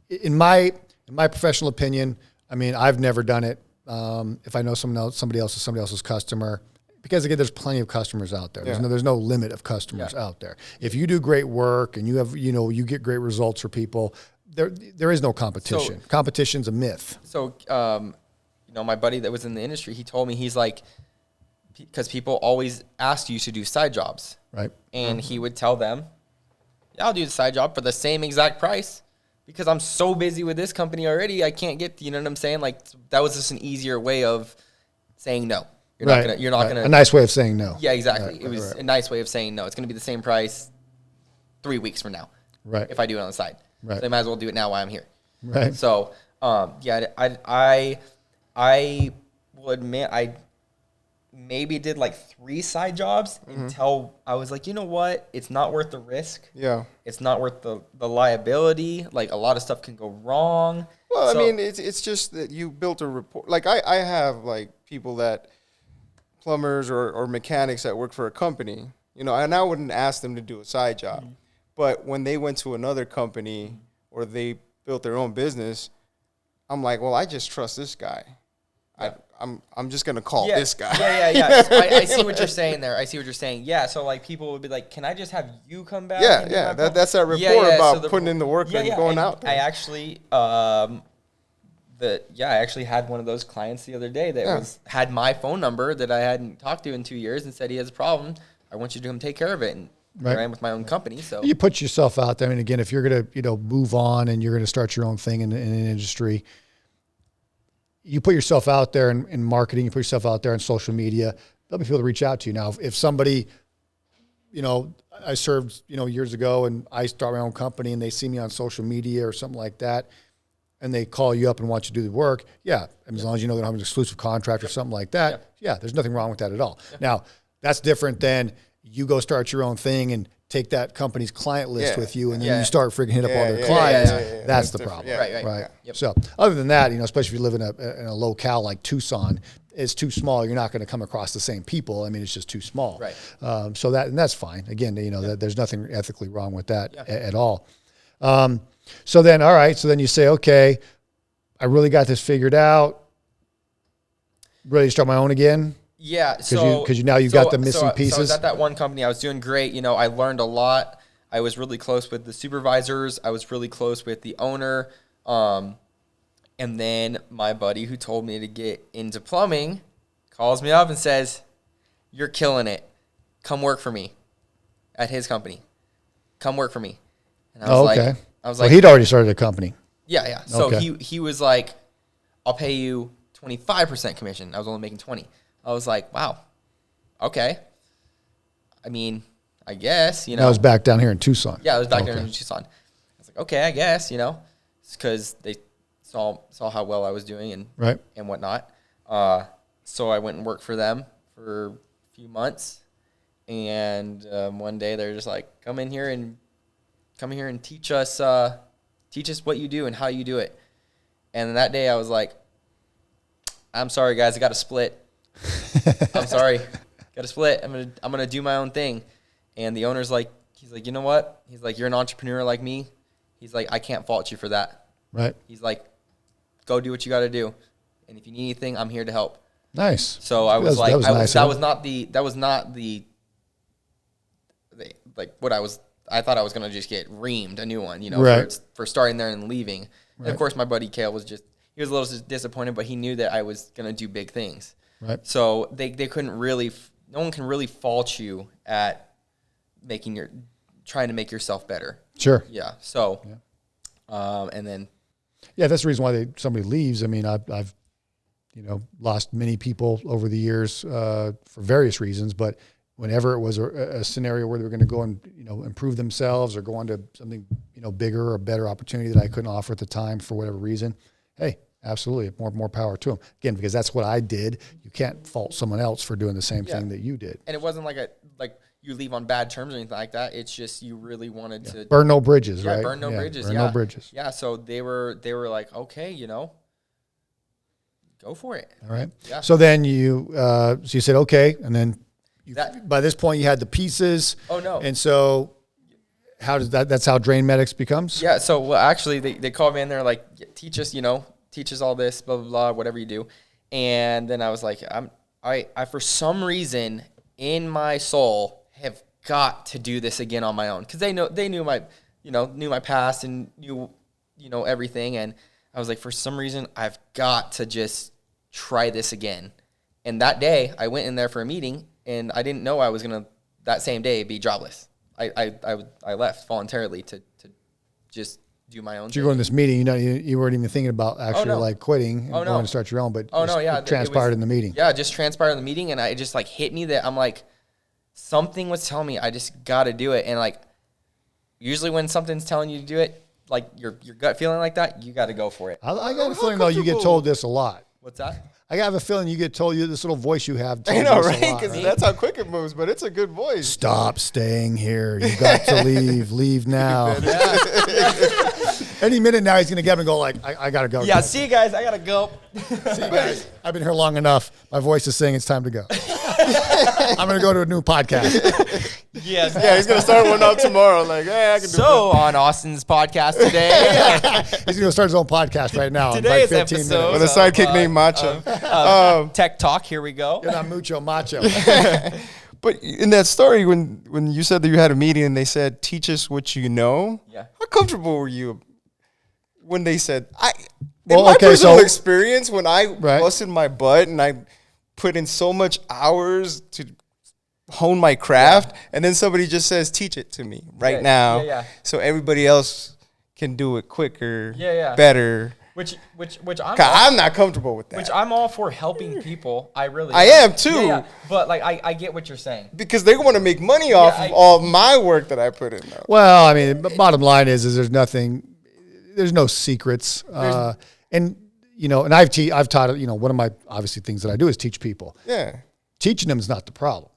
in my professional opinion, I mean, I've never done it. If I know somebody else is somebody else's customer, because again, there's plenty of customers out there. There's no limit of customers out there. If you do great work and you have, you get great results for people, there is no competition. Competition's a myth. So, my buddy that was in the industry, he told me, he's like, because people always ask you to do side jobs. Right. And he would tell them, yeah, I'll do the side job for the same exact price because I'm so busy with this company already. I can't get, you know what I'm saying? Like, that was just an easier way of saying no. You're not going to. A nice way of saying no. Yeah, exactly. It was a nice way of saying no. It's going to be the same price 3 weeks from now. Right. If I do it on the side. Right. So I might as well do it now while I'm here. Right. So, I will admit I maybe did like 3 side jobs until I was like, you know what? It's not worth the risk. Yeah. It's not worth the liability. Like, a lot of stuff can go wrong. Well, I mean, it's just that you built a rapport. Like, I have, like, people that, plumbers or mechanics that work for a company, and I wouldn't ask them to do a side job. Mm-hmm. But when they went to another company or they built their own business, I'm like, well, I just trust this guy. Yeah. I'm just gonna call this guy. Yeah. I see what you're saying there. I see what you're saying. Yeah. So like people would be like, can I just have you come back? Yeah. That's that rapport about putting in the work and going out there. I actually, I actually had one of those clients the other day that had my phone number that I hadn't talked to in 2 years and said he has a problem. I want you to come take care of it. And here I am with my own company. So you put yourself out there. And again, if you're going to, move on and you're going to start your own thing in an industry, you put yourself out there in marketing, you put yourself out there on social media, there'll be people to reach out to you. Now, if somebody I served, years ago, and I start my own company, and they see me on social media or something like that, and they call you up and want you to do the work. Yeah, and as long as you know they don't have an exclusive contract or something like that, there's nothing wrong with that at all. Now, that's different than you go start your own thing and take that company's client list with you, and then you start freaking hit up all their clients. That's the problem, right? Yep. So other than that, especially if you live in a locale like Tucson, it's too small. You're not going to come across the same people. I mean, it's just too small. Right. So that's fine. Again, there's nothing ethically wrong with that at all. So then, all right. So then you say, okay, I really got this figured out. Ready to start my own again? Yeah. Because now you've got the missing pieces. So I was at that one company. I was doing great. I learned a lot. I was really close with the supervisors. I was really close with the owner. And then my buddy who told me to get into plumbing calls me up and says, "You're killing it. Come work for me at his company. Come work for me." And I was like, he'd already started a company. Yeah. So he was like, "I'll pay you 25% commission." I was only making 20. I was like, wow, okay. I mean, I guess, That was back down here in Tucson. Yeah, it was back there in Tucson. I was like, okay, I guess, it's because they saw how well I was doing and whatnot. So I went and worked for them for a few months, and one day they're just like, come in here and teach us what you do and how you do it. And that day I was like, I'm sorry guys, I got to split. I'm sorry, got to split. I'm gonna do my own thing. And the owner's like, he's like, you know what? He's like, you're an entrepreneur like me. He's like, I can't fault you for that. Right. He's like, go do what you got to do, and if you need anything, I'm here to help. Nice. So I was like, that was not the what I was. I thought I was gonna just get reamed a new one, for starting there and leaving. Right. And of course, my buddy Kale was he was a little disappointed, but he knew that I was gonna do big things. Right. So they couldn't really, no one can really fault you at trying to make yourself better. Sure. Yeah. So, and then. Yeah, that's the reason why somebody leaves. I mean, I've lost many people over the years for various reasons, but whenever it was a scenario where they were going to go and, improve themselves or go on to something, bigger or better opportunity that I couldn't offer at the time for whatever reason, hey, absolutely, more power to them. Again, because that's what I did. You can't fault someone else for doing the same thing that you did. And it wasn't like you leave on bad terms or anything like that. It's just you really wanted to burn no bridges, right? Burn no bridges. Burn no bridges. Yeah. So they were like, okay, go for it. All right. Yeah. So then you said okay, and then by this point you had the pieces. Oh no. And so how does that? That's how Drain Medics becomes. Yeah. So actually they called me in there like, teach us all this, blah, blah, blah, whatever you do. And then I was like, I for some reason in my soul have got to do this again on my own. Cause they knew my past and knew everything. And I was like, for some reason I've got to just try this again. And that day I went in there for a meeting and I didn't know I was going to that same day be jobless. I left voluntarily to just do my own. So you're going to this meeting, you weren't even thinking about actually like quitting and going to start your own, but it transpired in the meeting. Yeah, just transpired in the meeting, and it just like hit me that I'm like, something was telling me I just got to do it. And like, usually when something's telling you to do it, like your gut feeling like that, you got to go for it. I got a feeling though you get told this a lot. What's that? I have a feeling you get told this little voice you have. I know, right? Because that's how quick it moves, but it's a good voice. Stop staying here. You've got to leave. Leave now. Any minute now, he's going to get up and go like, I got to go. Yeah, see you guys. I got to go. See you guys. I've been here long enough. My voice is saying it's time to go. I'm going to go to a new podcast. Yes. Yeah, he's going to start one out tomorrow. Like, hey, I can do that. So on Austin's podcast today. He's going to start his own podcast right now. Today's episode. With a sidekick named Macho. Tech Talk. Here we go. You're not mucho macho. But in that story, when you said that you had a meeting and they said, teach us what you know, how comfortable were you when they said, in my personal experience, when I busted my butt and I put in so much hours to hone my craft, and then somebody just says, teach it to me now, so everybody else can do it quicker, better. Which I'm not comfortable with that. Which I'm all for helping people. I am too. Yeah. But like I get what you're saying. Because they want to make money off of all my work that I put in. Though. Well, I mean, the bottom line is there's no secrets. And and I've taught, one of my obviously things that I do is teach people. Yeah. Teaching them is not the problem.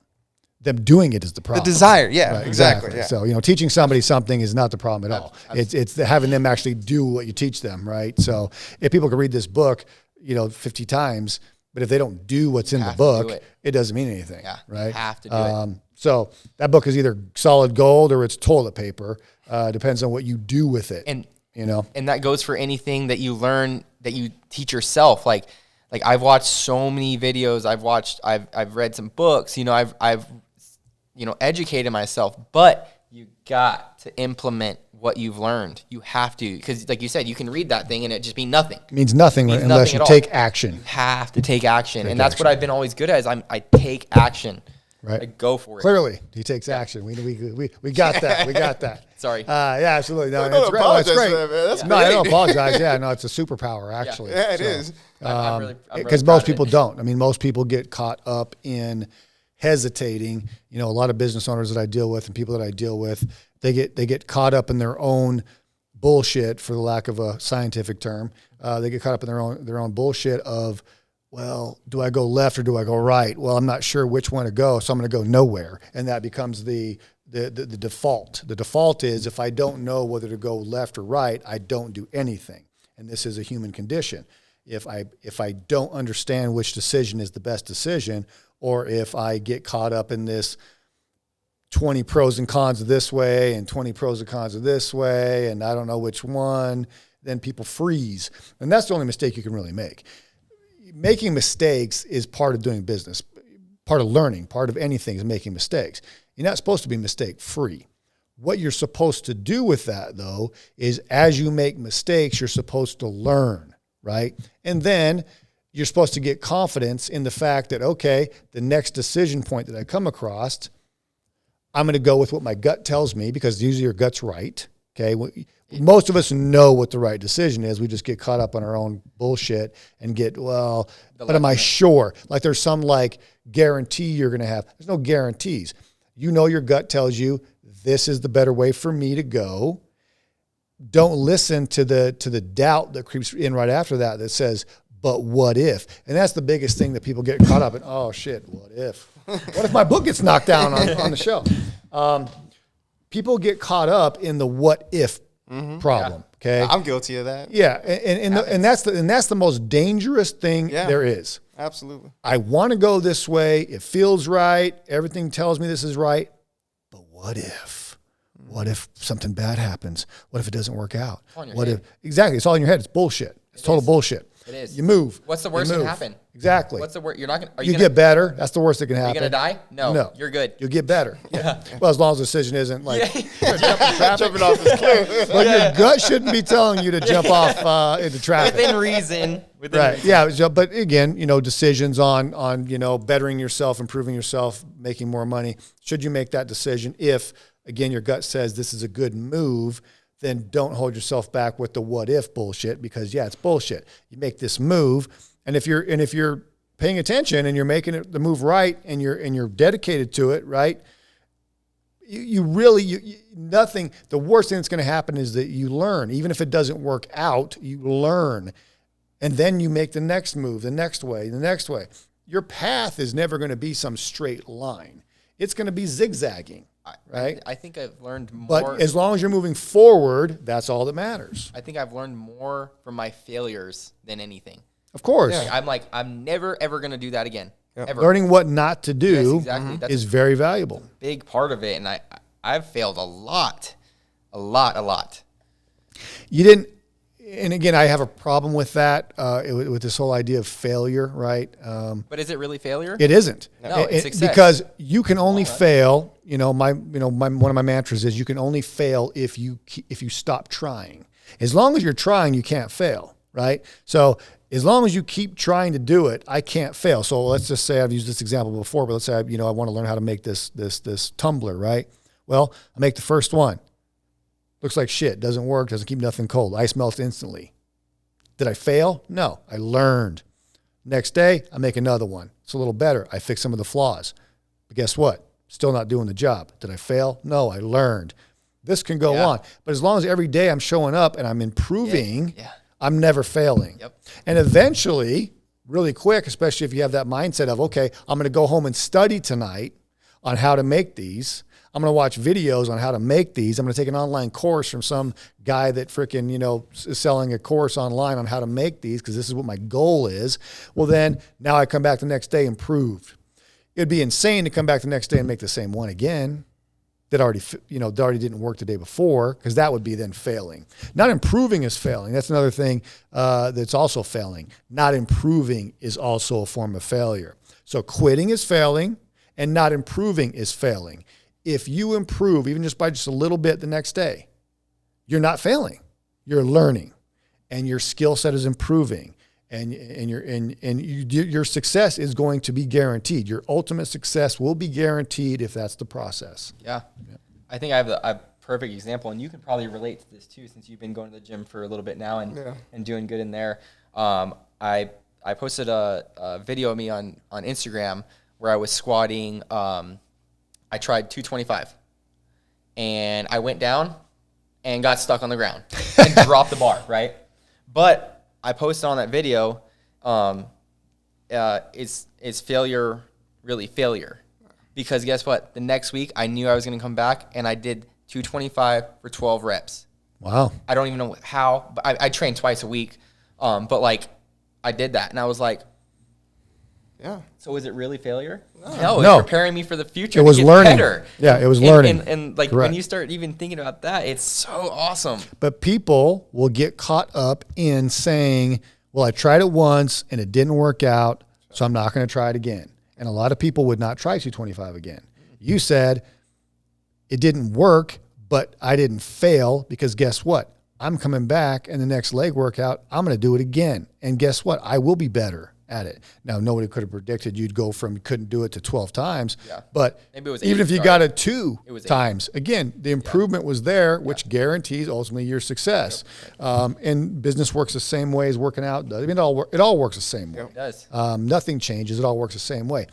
Them doing it is the problem. The desire, yeah, right, exactly. Yeah. So, teaching somebody something is not the problem at all. It's having them actually do what you teach them, right? So if people can read this book, 50 times, but if they don't do what's in the book, it doesn't mean anything, right? You have to do it. So that book is either solid gold or it's toilet paper. Depends on what you do with it. And that goes for anything that you learn, that you teach yourself. Like I've watched so many videos. I've read some books. I've educated myself. But you got to implement what you've learned. You have to, because like you said, you can read that thing and it just mean nothing. It means nothing unless you take action. You have to take action, and that's what I've been always good at. Is I take action. Right. I go for it. Clearly, he takes action. We got that. We got that. Sorry. Yeah, absolutely. No, don't apologize it's great. for that, man. That's no, I don't apologize. Yeah, no, it's a superpower, actually. Yeah, it is. Because most people don't. I mean, most people get caught up in hesitating. A lot of business owners that I deal with and people that I deal with, they get caught up in their own bullshit, for the lack of a scientific term. They get caught up in their own bullshit of, well, do I go left or do I go right? Well, I'm not sure which one to go, so I'm going to go nowhere. And that becomes the default. The default is, if I don't know whether to go left or right, I don't do anything. And this is a human condition. If I don't understand which decision is the best decision, or if I get caught up in this 20 pros and cons of this way and 20 pros and cons of this way, and I don't know which one, then people freeze. And that's the only mistake you can really make. Making mistakes is part of doing business, part of learning, part of anything is making mistakes. You're not supposed to be mistake-free. What you're supposed to do with that, though, is as you make mistakes, you're supposed to learn, right? And then you're supposed to get confidence in the fact that, okay, the next decision point that I come across, I'm going to go with what my gut tells me, because usually your gut's right, okay? Most of us know what the right decision is. We just get caught up on our own bullshit and get, but am I sure? Like there's some guarantee you're going to have. There's no guarantees. Your gut tells you this is the better way for me to go. Don't listen to the doubt that creeps in right after that says, but what if? And that's the biggest thing that people get caught up in. Oh shit, what if? What if my book gets knocked down on the show? People get caught up in the what if problem. Okay, I'm guilty of that. Yeah, and that's the most dangerous thing there is. Absolutely. I want to go this way. It feels right. Everything tells me this is right. But what if? What if something bad happens? What if it doesn't work out? What if? Exactly. It's all in your head. It's bullshit. It's total bullshit. It is. You move. What's the worst that can happen? Exactly. What's the worst? You're not going to... You get better. That's the worst that can happen. Are you going to die? No. You're good. You'll get better. Yeah. Well, as long as the decision isn't jumping off this cliff. But your gut shouldn't be telling you to jump off into traffic. Within reason. Right. Yeah. But again, decisions on bettering yourself, improving yourself, making more money. Should you make that decision? If, again, your gut says this is a good move, then don't hold yourself back with the what if bullshit, because it's bullshit. You make this move, and if you're paying attention and you're making the move right, and you're dedicated to it, right? Nothing. The worst thing that's going to happen is that you learn. Even if it doesn't work out, you learn, and then you make the next move, the next way. Your path is never going to be some straight line. It's going to be zigzagging. Right. I think I've learned more. But as long as you're moving forward, that's all that matters. I think I've learned more from my failures than anything. Of course. Yeah. I'm never, ever going to do that again. Yep. Ever. Learning what not to do is very valuable. That's a big part of it. And I've failed a lot. You didn't, and again, I have a problem with that, with this whole idea of failure, right? But is it really failure? It isn't. No, it's success. Because you can only fail. One of my mantras is you can only fail if you stop trying. As long as you're trying, you can't fail, right? So as long as you keep trying to do it, I can't fail. So let's just say I've used this example before, but let's say I want to learn how to make this tumbler, right? Well, I make the first one. Looks like shit, doesn't work, doesn't keep nothing cold. Ice melts instantly. Did I fail? No, I learned. Next day, I make another one. It's a little better. I fix some of the flaws. But guess what? Still not doing the job. Did I fail? No, I learned. This can go on. But as long as every day I'm showing up and I'm improving, I'm never failing. Yep. And eventually, really quick, especially if you have that mindset of, okay, I'm going to go home and study tonight on how to make these. I'm going to watch videos on how to make these. I'm going to take an online course from some guy that freaking, is selling a course online on how to make these because this is what my goal is. Well, then now I come back the next day improved. It'd be insane to come back the next day and make the same one again that already didn't work the day before, because that would be then failing. Not improving is failing. That's another thing that's also failing. Not improving is also a form of failure. So quitting is failing and not improving is failing. If you improve, even just by just a little bit the next day, you're not failing. You're learning, and your skill set is improving, and your success is going to be guaranteed. Your ultimate success will be guaranteed if that's the process. Yeah. I think I have a perfect example, and you can probably relate to this too, since you've been going to the gym for a little bit now and doing good in there. I posted a video of me on Instagram where I was squatting. I tried 225, and I went down and got stuck on the ground and dropped the bar, right? But I posted on that video, is failure really failure? Because guess what? The next week, I knew I was going to come back, and I did 225 for 12 reps. Wow. I don't even know how, but I train twice a week. But like, I did that, and I was like, yeah. So is it really failure? No, it No. was preparing me for the future. It was to get learning. Better. Yeah, it was learning. And like Correct. when you start even thinking about that, it's so awesome. But people will get caught up in saying, well, I tried it once and it didn't work out, so I'm not going to try it again. And a lot of people would not try 225 again. You said it didn't work, but I didn't fail, because guess what? I'm coming back, and the next leg workout, I'm going to do it again. And guess what? I will be better at it. Now, nobody could have predicted you'd go from couldn't do it to 12 times. Yeah. But maybe it was even if you got it 2 times, again, the improvement was there, which guarantees ultimately your success. And business works the same way as working out. I mean, it all works the same way. It does. Nothing changes. It all works the same way.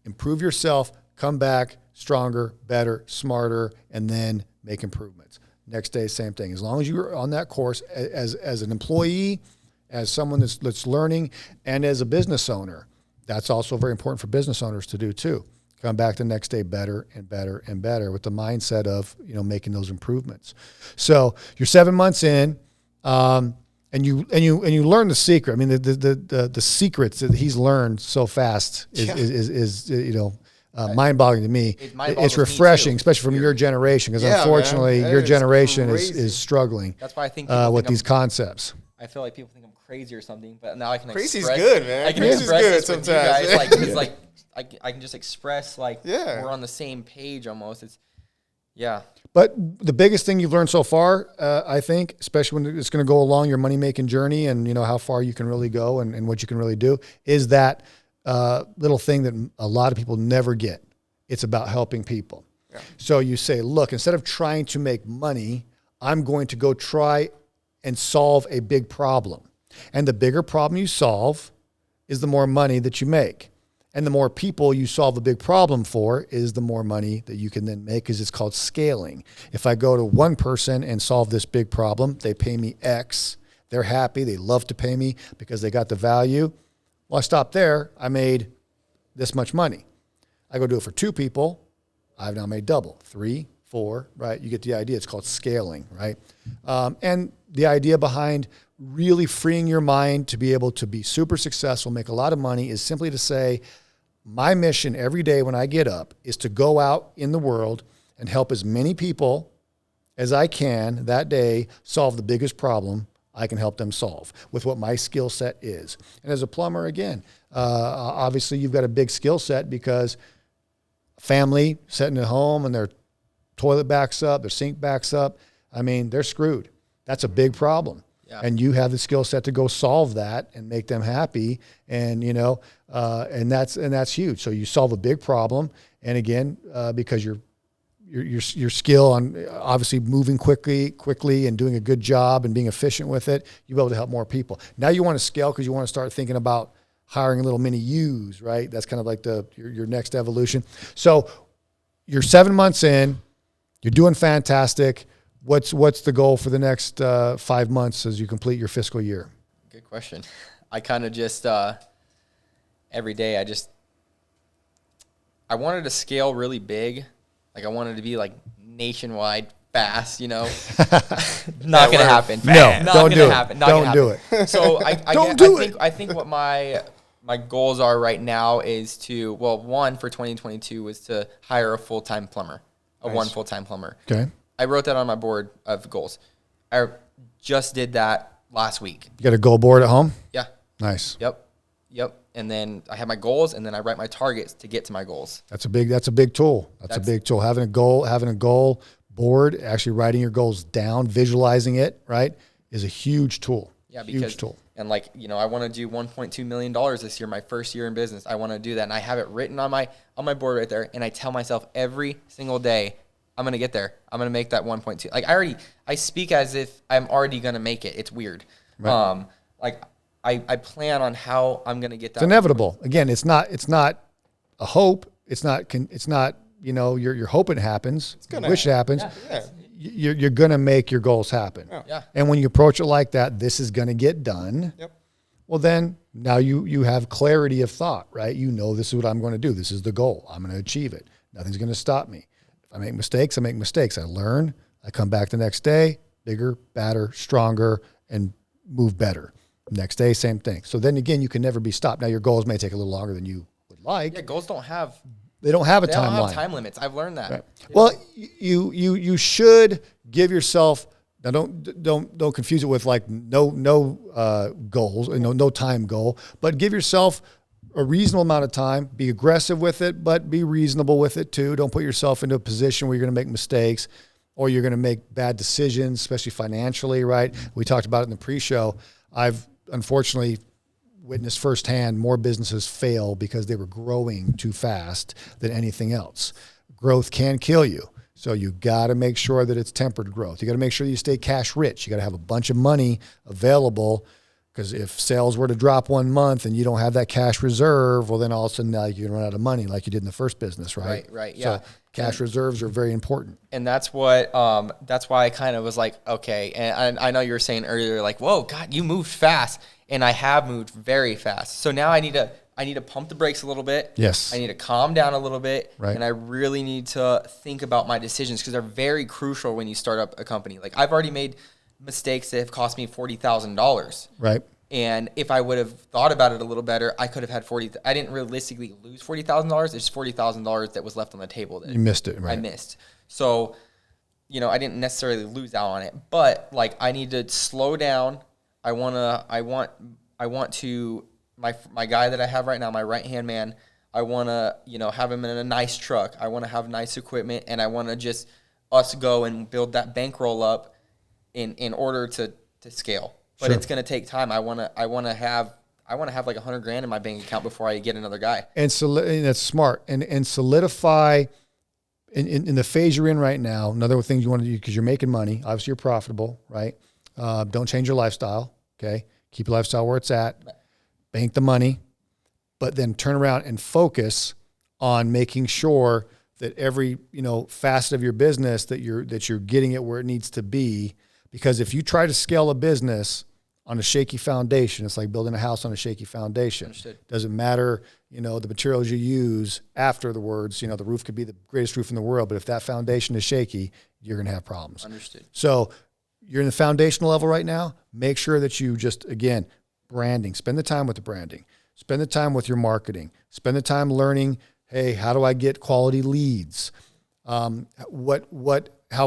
Improve yourself, come back stronger, better, smarter, and then make improvements. Next day, same thing. As long as you're on that course as an employee, as someone that's learning, and as a business owner, that's also very important for business owners to do too. Come back the next day better and better and better with the mindset of, making those improvements. So you're 7 months in, and you learn the secret. I mean, the secrets that he's learned so fast is mind-boggling to me. It's refreshing, especially from your generation, because unfortunately your generation is struggling. That's why I think with these concepts. I feel like people think I'm crazy or something, but now I can Crazy's express. good, man. I can Crazy's express good this with sometimes. you guys, it's like I can just express we're on the same page almost. But the biggest thing you've learned so far, I think, especially when it's going to go along your money-making journey and how far you can really go and what you can really do, is that little thing that a lot of people never get. It's about helping people. Yeah. So you say, look, instead of trying to make money, I'm going to go try and solve a big problem. And the bigger problem you solve is the more money that you make. And the more people you solve a big problem for is the more money that you can then make, because it's called scaling. If I go to one person and solve this big problem, they pay me X, they're happy, they love to pay me because they got the value. Well, I stop there, I made this much money. I go do it for 2 people, I've now made double. 3, 4, right? You get the idea. It's called scaling, right? And the idea behind really freeing your mind to be able to be super successful, make a lot of money, is simply to say, my mission every day when I get up is to go out in the world and help as many people as I can that day solve the biggest problem I can help them solve with what my skill set is. And as a plumber, again, obviously you've got a big skill set, because family sitting at home and their toilet backs up, their sink backs up, I mean, they're screwed. That's a big problem. Yeah. And you have the skill set to go solve that and make them happy. And, and that's huge. So you solve a big problem. And again, because you're your skill on obviously moving quickly and doing a good job and being efficient with it, you'll be able to help more people. Now you want to scale because you want to start thinking about hiring little mini U's, right? That's kind of like your next evolution. So you're 7 months in, you're doing fantastic. What's the goal for the next 5 months as you complete your fiscal year? Good question. I kind of just every day I wanted to scale really big. Like I wanted to be like nationwide fast, Not gonna happen. No, not don't gonna do it. happen. Not Don't gonna do happen. it. So I think what my goals are right now is to, one for 2022 was to hire a full-time plumber, one full-time plumber. Okay. I wrote that on my board of goals. I just did that last week. You got a goal board at home? Yeah. Nice. Yep. And then I have my goals, and then I write my targets to get to my goals. That's a big tool. That's a big tool. Having a goal board, actually writing your goals down, visualizing it, right, is a huge tool. Yeah, huge tool. And I want to do $1.2 million this year, my first year in business. I want to do that, and I have it written on my board right there. And I tell myself every single day, I'm gonna get there. I'm gonna make that 1.2. Like I speak as if I'm already gonna make it. It's weird. Right. I plan on how I'm gonna get that. It's inevitable. Again, it's not a hope. It's not you're hoping it happens. It's gonna wish it happens. Yeah. You're gonna make your goals happen. Yeah. And when you approach it like that, this is gonna get done. Yep. Well, then now you have clarity of thought, right? This is what I'm going to do. This is the goal. I'm going to achieve it. Nothing's going to stop me. If I make mistakes, I make mistakes. I learn. I come back the next day, bigger, badder, stronger, and move better. Next day, same thing. So then again, you can never be stopped. Now your goals may take a little longer than you would like. Yeah, goals don't have. They don't have a They don't timeline. have time limits. I've learned that. Right. Well, you should give yourself. Now don't confuse it with like no goals, no time goal, but give yourself a reasonable amount of time. Be aggressive with it, but be reasonable with it too. Don't put yourself into a position where you're going to make mistakes or you're going to make bad decisions, especially financially, right? We talked about it in the pre-show. I've unfortunately witnessed firsthand more businesses fail because they were growing too fast than anything else. Growth can kill you. So you got to make sure that it's tempered growth. You got to make sure you stay cash rich. You got to have a bunch of money available, because if sales were to drop 1 month and you don't have that cash reserve, well, then all of a sudden now you can run out of money like you did in the first business, right? Right. Yeah. So cash reserves are very important. And that's why I kind of was like, okay. And I know you were saying earlier, like, whoa, God, you moved fast, and I have moved very fast. So now I need to pump the brakes a little bit. Yes. I need to calm down a little bit. Right. And I really need to think about my decisions, because they're very crucial when you start up a company. Like, I've already made mistakes that have cost me $40,000. Right. And if I would have thought about it a little better, I could have had I didn't realistically lose $40,000. It's just $40,000 that was left on the table. That You missed it, right? I missed. So, I didn't necessarily lose out on it, but like, I need to slow down. I want to, my guy that I have right now, my right-hand man, I want to, have him in a nice truck. I want to have nice equipment, and I want to just us go and build that bankroll up in order to scale. But Sure. It's going to take time. I want to have like $100,000 in my bank account before I get another guy. And that's smart. And solidify in the phase you're in right now. Another thing you want to do, because you're making money. Obviously, you're profitable, right? Don't change your lifestyle. Okay, keep your lifestyle where it's at. Bank the money, but then turn around and focus on making sure that every facet of your business that you're getting it where it needs to be. Because if you try to scale a business on a shaky foundation, it's like building a house on a shaky foundation. Understood. Doesn't matter, the materials you use afterwards. The roof could be the greatest roof in the world, but if that foundation is shaky, you're going to have problems. Understood. So you're in the foundational level right now. Make sure that you just, again, branding. Spend the time with the branding. Spend the time with your marketing. Spend the time learning, hey, how do I get quality leads? How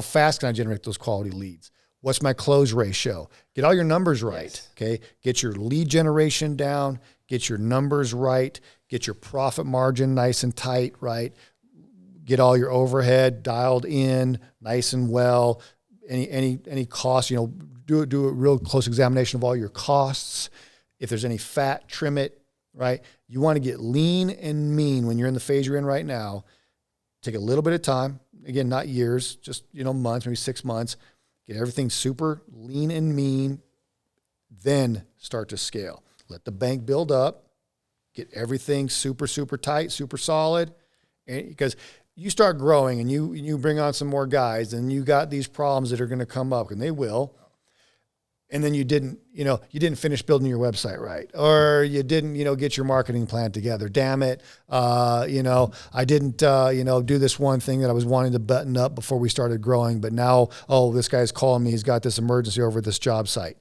fast can I generate those quality leads? What's my close ratio? Get all your numbers right, Yes. okay? Get your lead generation down, get your numbers right, get your profit margin nice and tight, right? Get all your overhead dialed in nice and well. Any costs, do a real close examination of all your costs. If there's any fat, trim it, right? You want to get lean and mean when you're in the phase you're in right now. Take a little bit of time, again, not years, just, months, maybe 6 months, get everything super lean and mean, then start to scale. Let the bank build up, get everything super, super tight, super solid. And because you start growing and you bring on some more guys and you got these problems that are going to come up, and they will. And then you didn't finish building your website right, or you didn't, get your marketing plan together. Damn it. I didn't, do this one thing that I was wanting to button up before we started growing, but now, this guy's calling me. He's got this emergency over at this job site.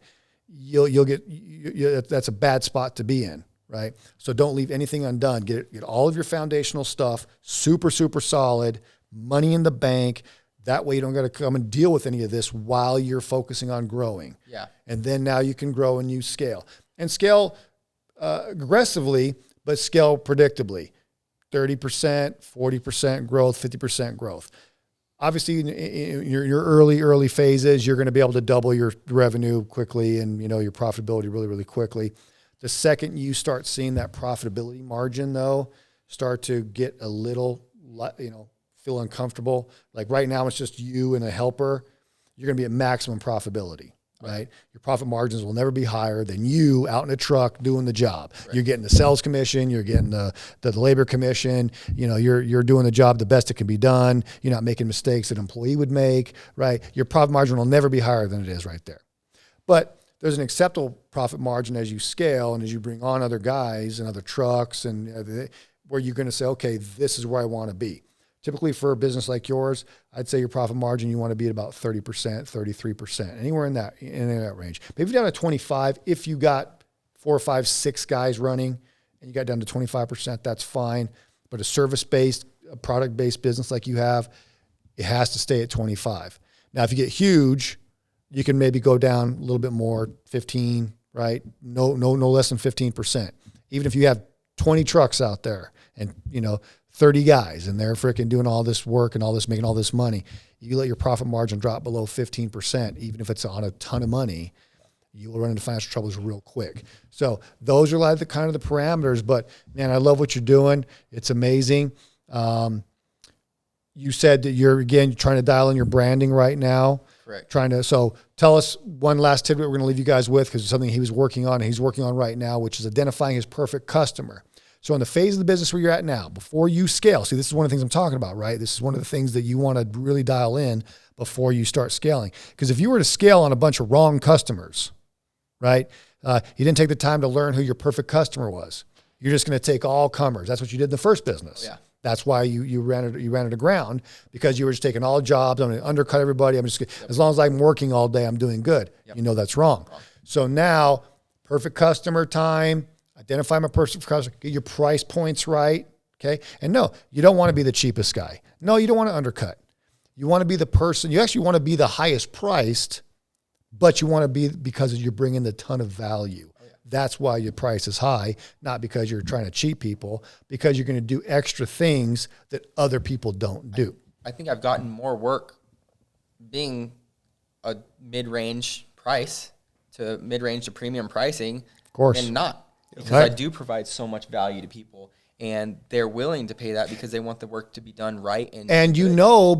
That's a bad spot to be in, right? So don't leave anything undone. Get all of your foundational stuff super, super solid, money in the bank. That way you don't got to come and deal with any of this while you're focusing on growing. Yeah. And then now you can grow and you scale. And scale aggressively, but scale predictably. 30%, 40% growth, 50% growth. Obviously, in your early phases, you're going to be able to double your revenue quickly and, your profitability really, really quickly. The second you start seeing that profitability margin, though, start to get a little, feel uncomfortable. Like right now, it's just you and a helper. You're going to be at maximum profitability, right? Your profit margins will never be higher than you out in a truck doing the job. Right. You're getting the sales commission. You're getting the labor commission. You're doing the job the best it can be done. You're not making mistakes that an employee would make, right? Your profit margin will never be higher than it is right there. But there's an acceptable profit margin as you scale and as you bring on other guys and other trucks and where you're going to say, okay, this is where I want to be. Typically for a business like yours, I'd say your profit margin, you want to be at about 30%, 33%, anywhere in that range. Maybe down to 25. If you got 4 or 5, 6 guys running and you got down to 25%, that's fine. But a service-based, a product-based business like you have, it has to stay at 25. Now, if you get huge, you can maybe go down a little bit more, 15, right? No less than 15%. Even if you have 20 trucks out there and, 30 guys and they're freaking doing all this work and all this, making all this money, you let your profit margin drop below 15%, even if it's on a ton of money, you will run into financial troubles real quick. So those are like the kind of the parameters, but man, I love what you're doing. It's amazing. You said that you're trying to dial in your branding right now. Correct. So tell us one last tidbit we're going to leave you guys with, because it's something he was working on and he's working on right now, which is identifying his perfect customer. So in the phase of the business where you're at now, before you scale, see, this is one of the things I'm talking about, right? This is one of the things that you want to really dial in before you start scaling. Because if you were to scale on a bunch of wrong customers, right? You didn't take the time to learn who your perfect customer was. You're just going to take all comers. That's what you did in the first business. Yeah. That's why you ran it aground, because you were just taking all jobs. I'm going to undercut everybody. As long as I'm working all day, I'm doing good. Yep. That's wrong. So now, perfect customer time. Identify my perfect customer. Get your price points right. Okay. And no, you don't want to be the cheapest guy. No, you don't want to undercut. You want to be the person. You actually want to be the highest priced, but you want to be because you're bringing a ton of value. Oh, yeah. That's why your price is high, not because you're trying to cheat people, because you're going to do extra things that other people don't do. I think I've gotten more work being a mid-range price to mid-range to premium pricing, of course, than not. Because I do provide so much value to people, and they're willing to pay that because they want the work to be done right. And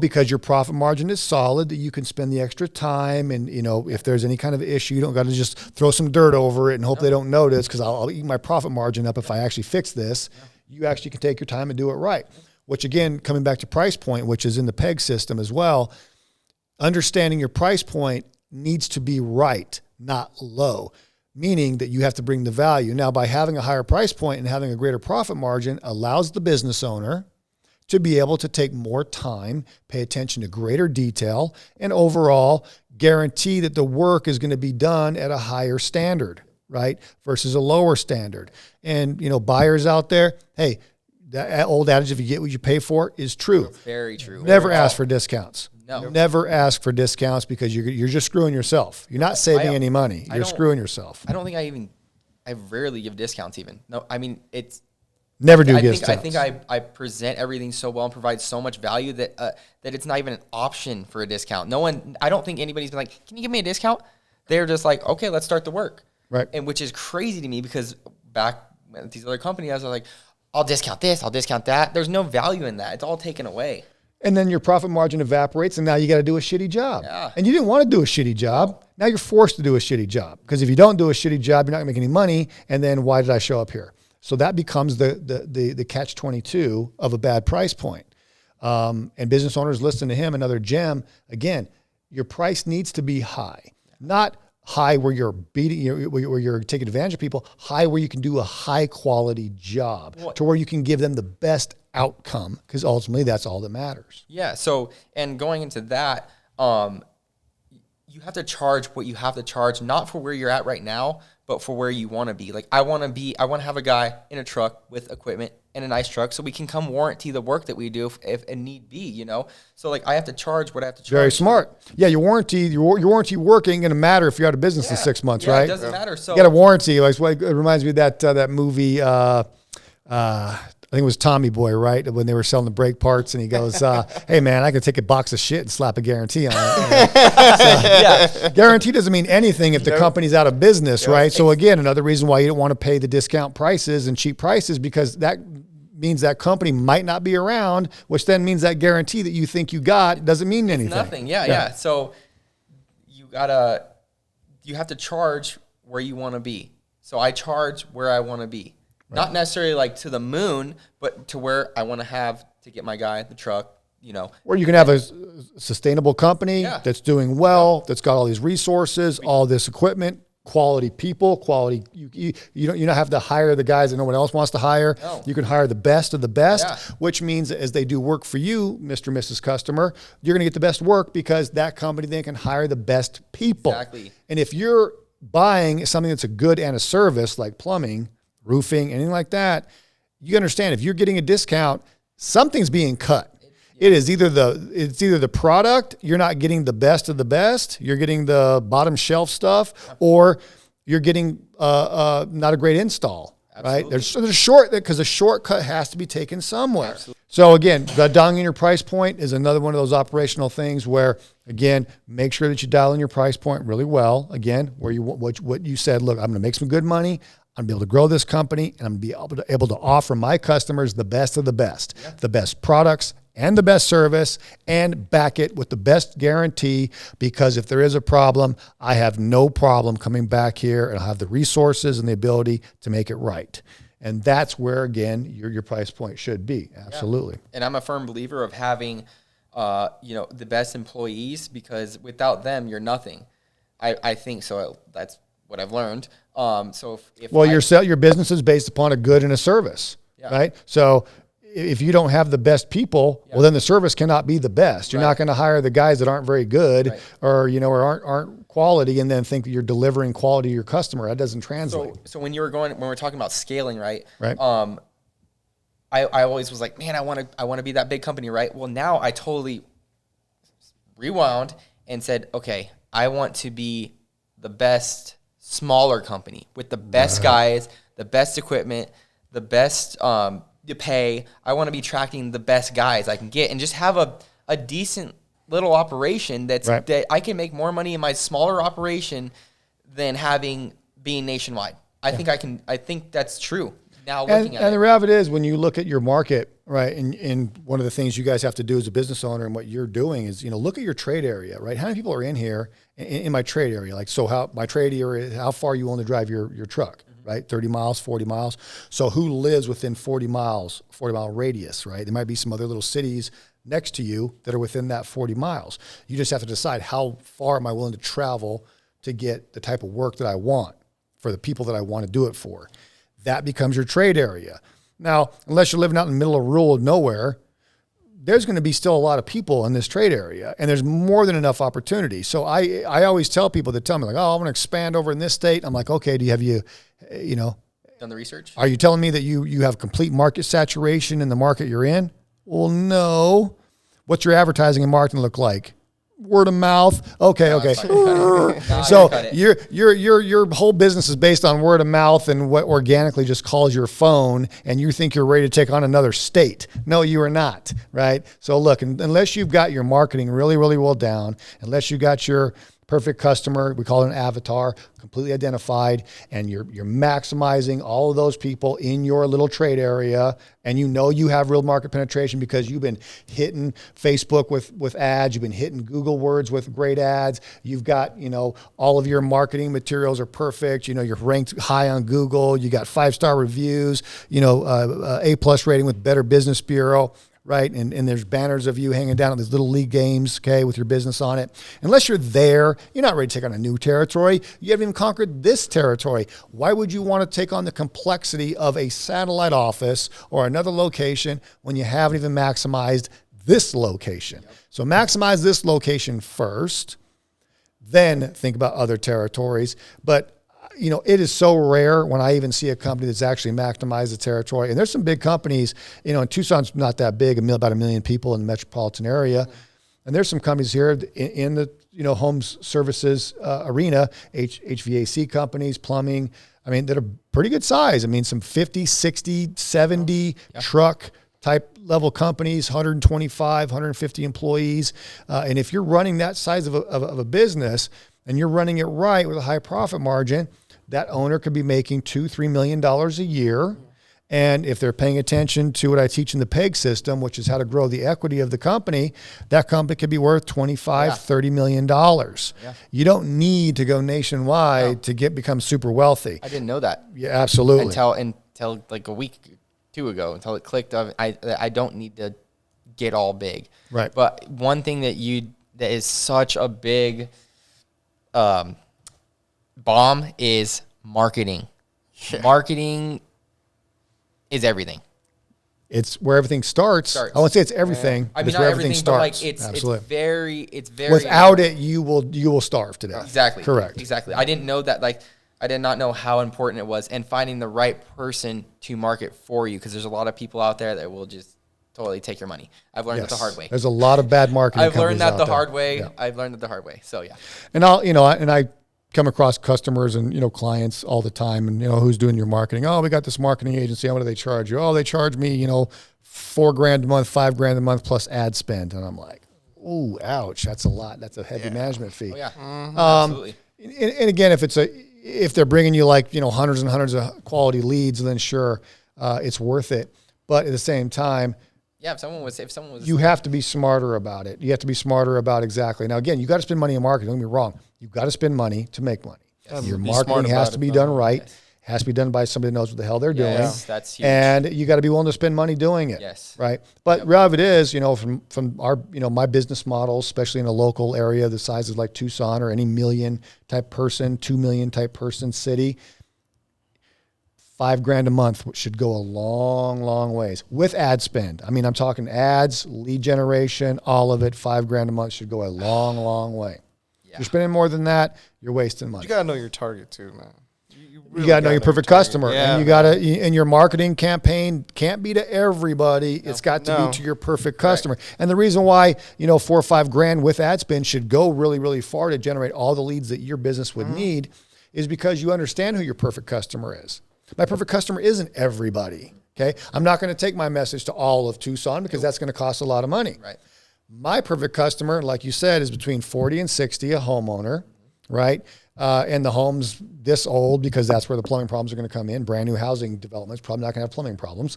because your profit margin is solid, that you can spend the extra time. And, if there's any kind of issue, you don't got to just throw some dirt over it and hope they don't notice, because I'll eat my profit margin up if I actually fix this. Yeah. You actually can take your time and do it right. Which, again, coming back to price point, which is in the PEG system as well, understanding your price point needs to be right, not low. Meaning that you have to bring the value. Now, by having a higher price point and having a greater profit margin allows the business owner to be able to take more time, pay attention to greater detail, and overall guarantee that the work is going to be done at a higher standard, right? Versus a lower standard. And, buyers out there, hey, that old adage, if you get what you pay for, is true. It's very true. Never ask for discounts. No. Never ask for discounts, because you're just screwing yourself. You're not saving any money. You're screwing yourself. I don't think I rarely give discounts even. No, I mean, it's... Never do discounts. I think I present everything so well and provide so much value that that it's not even an option for a discount. I don't think anybody's been like, can you give me a discount? They're just like, okay, let's start the work. Right. And which is crazy to me, because back at these other companies, I was like, I'll discount this, I'll discount that. There's no value in that. It's all taken away. And then your profit margin evaporates, and now you got to do a shitty job. Yeah. And you didn't want to do a shitty job. Now you're forced to do a shitty job, because if you don't do a shitty job, you're not going to make any money. And then why did I show up here? So that becomes the catch-22 of a bad price point. And business owners listen to him. Another gem, again, your price needs to be high, not high where you're where you're taking advantage of people, high where you can do a high quality job to where you can give them the best outcome, because ultimately that's all that matters. Yeah. So, and going into that, you have to charge what you have to charge, not for where you're at right now, but for where you want to be. Like I want to have a guy in a truck with equipment and a nice truck, so we can come warranty the work that we do if need be, you know? So like I have to charge what I have to charge. Very smart. Yeah, your warranty work ain't gonna matter if you're out of business in 6 months, right? It doesn't matter. So you got a warranty. Like, it reminds me of that movie, I think it was Tommy Boy, right? When they were selling the brake parts, and he goes, hey man, I could take a box of shit and slap a guarantee on it. Yeah. Guarantee doesn't mean anything if the company's out of business, right? So again, another reason why you don't want to pay the discount prices and cheap prices, because that means that company might not be around, which then means that guarantee that you think you got doesn't mean anything. Nothing. Yeah. So you have to charge where you want to be. So I charge where I want to be. Right. Not necessarily like to the moon, but to where I want to have to get my guy the truck, you know. Where you can have a sustainable company that's doing well, that's got all these resources, all this equipment, quality people, quality. You don't have to hire the guys that no one else wants to hire. No. You can hire the best of the best, which means that as they do work for you, Mr. and Mrs. Customer, you're going to get the best work, because that company then can hire the best people. Exactly. And if you're buying something that's a good and a service like plumbing, roofing, anything like that, you understand if you're getting a discount, something's being cut. It is either the product, you're not getting the best of the best, you're getting the bottom shelf stuff, or you're getting not a great install. Absolutely. Right? There's a short, because a shortcut has to be taken somewhere. Absolutely. So again, dialing in your price point is another one of those operational things where, again, make sure that you dial in your price point really well. Again, where you what you said, look, I'm going to make some good money. I'm going to be able to grow this company, and I'm going to be able to offer my customers the best of the best, the best products and the best service, and back it with the best guarantee, because if there is a problem, I have no problem coming back here, and I'll have the resources and the ability to make it right. And that's where, again, your price point should be. Absolutely. Yeah. And I'm a firm believer of having, the best employees, because without them, you're nothing. I think so. That's what I've learned. So if your business is based upon a good and a service, right? So if you don't have the best people, well, then the service cannot be the best. You're not going to hire the guys that aren't very good, or aren't quality, and then think that you're delivering quality to your customer. That doesn't translate. So when we're talking about scaling, right? Right. I always was like, man, I want to be that big company, right? Well, now I totally rewound and said, okay, I want to be the best smaller company with the best guys, the best equipment, the best pay. I want to be tracking the best guys I can get, and just have a decent little operation that I can make more money in my smaller operation than being nationwide. I think that's true. Now looking at it. And the reality is, when you look at your market, right, and one of the things you guys have to do as a business owner, and what you're doing is, look at your trade area, right? How many people are in here in my trade area? Like, so my trade area, how far are you willing to drive your truck, right? 30 miles, 40 miles. So who lives within 40 mile radius, right? There might be some other little cities next to you that are within that 40 miles. You just have to decide, how far am I willing to travel to get the type of work that I want for the people that I want to do it for. That becomes your trade area. Now, unless you're living out in the middle of rural nowhere, there's going to be still a lot of people in this trade area, and there's more than enough opportunity. So I always tell people that tell me, like, oh, I want to expand over in this state. I'm like, okay, have you done the research? Are you telling me that you have complete market saturation in the market you're in? Well, no. What's your advertising and marketing look like? Word of mouth. Okay. So your whole business is based on word of mouth and what organically just calls your phone, and you think you're ready to take on another state. No, you are not, right? So look, unless you've got your marketing really, really well down, unless you got your perfect customer. We call it an avatar, completely identified, and you're maximizing all of those people in your little trade area, and you have real market penetration because you've been hitting Facebook with ads, you've been hitting Google Words with great ads, you've got, all of your marketing materials are perfect, you're ranked high on Google, you got 5-star reviews, A+ rating with Better Business Bureau. Right. And there's banners of you hanging down at these little league games, okay, with your business on it. Unless you're there, you're not ready to take on a new territory. You haven't even conquered this territory. Why would you want to take on the complexity of a satellite office or another location when you haven't even maximized this location? Yep. So maximize this location first, then think about other territories. But it is so rare when I even see a company that's actually maximized the territory. And there's some big companies, and Tucson's not that big, about 1 million people in the metropolitan area. Mm-hmm. And there's some companies here in the, homes services arena, HVAC companies, plumbing, that are pretty good size. Some 50, 60, 70 truck type level companies, 125, 150 employees. And if you're running that size of a business and you're running it right with a high profit margin, that owner could be making $2-3 million a year. And if they're paying attention to what I teach in the PEG system, which is how to grow the equity of the company, that company could be worth $25-30 million. Yeah. You don't need to go nationwide to become super wealthy. I didn't know that. Yeah, absolutely. Until like a week, 2 ago, until it clicked. I don't need to get all big. Right. But one thing that is such a big bomb is marketing. Yeah. Marketing is everything. It's where everything starts. I won't say it's everything. Yeah. It's not where everything starts. But like it's very. Without it, you will starve to death. Exactly. Correct. Exactly. I didn't know that. I did not know how important it was, and finding the right person to market for you, because there's a lot of people out there that will just totally take your money. I've learned it the hard way. There's a lot of bad marketing. I've learned that the hard way. Yeah. I've learned it the hard way. So yeah. And I come across customers and clients all the time, and who's doing your marketing? Oh, we got this marketing agency. How much do they charge you? Oh, they charge me $4,000 a month, $5,000 a month plus ad spend. And I'm like, ooh, ouch, that's a lot. That's a heavy management fee. Oh yeah, absolutely. And again, if they're bringing you hundreds and hundreds of quality leads, then sure, it's worth it. But at the same time, yeah, if someone was, you have to be smarter about it. You have to be smarter about exactly. Now, again, you got to spend money on marketing. Don't get me wrong. You've got to spend money to make money. Yes. Your marketing has to be done right. Yes. Has to be done by somebody that knows what the hell they're doing. That's huge. And you got to be willing to spend money doing it. Yes. Right. But reality of it is, from our, my business models, especially in a local area the size of like Tucson or any million type person, 2 million type person city, $5,000 a month should go a long, long ways with ad spend. I'm talking ads, lead generation, all of it. $5,000 a month should go a long, long way. Yeah. If you're spending more than that, you're wasting money. You gotta know your target too, man. You gotta know your perfect customer, and and your marketing campaign can't be to everybody. No. It's got to be to your perfect customer. Right. And the reason why $4 or $5,000 with ad spend should go really, really far to generate all the leads that your business would need is because you understand who your perfect customer is. My perfect customer isn't everybody, okay? I'm not going to take my message to all of Tucson because that's going to cost a lot of money. Right. My perfect customer, like you said, is between 40 and 60, a homeowner, right? And the home's this old because that's where the plumbing problems are going to come in. Brand new housing developments, probably not going to have plumbing problems.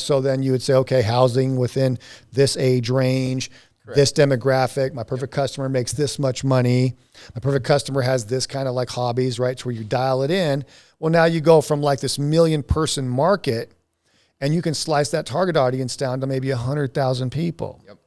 So then you would say, okay, housing within this age range, this demographic, my perfect customer makes this much money. My perfect customer has this kind of like hobbies, right? So where you dial it in. Well, now you go from like this 1 million person market and you can slice that target audience down to maybe 100,000 people. Yep.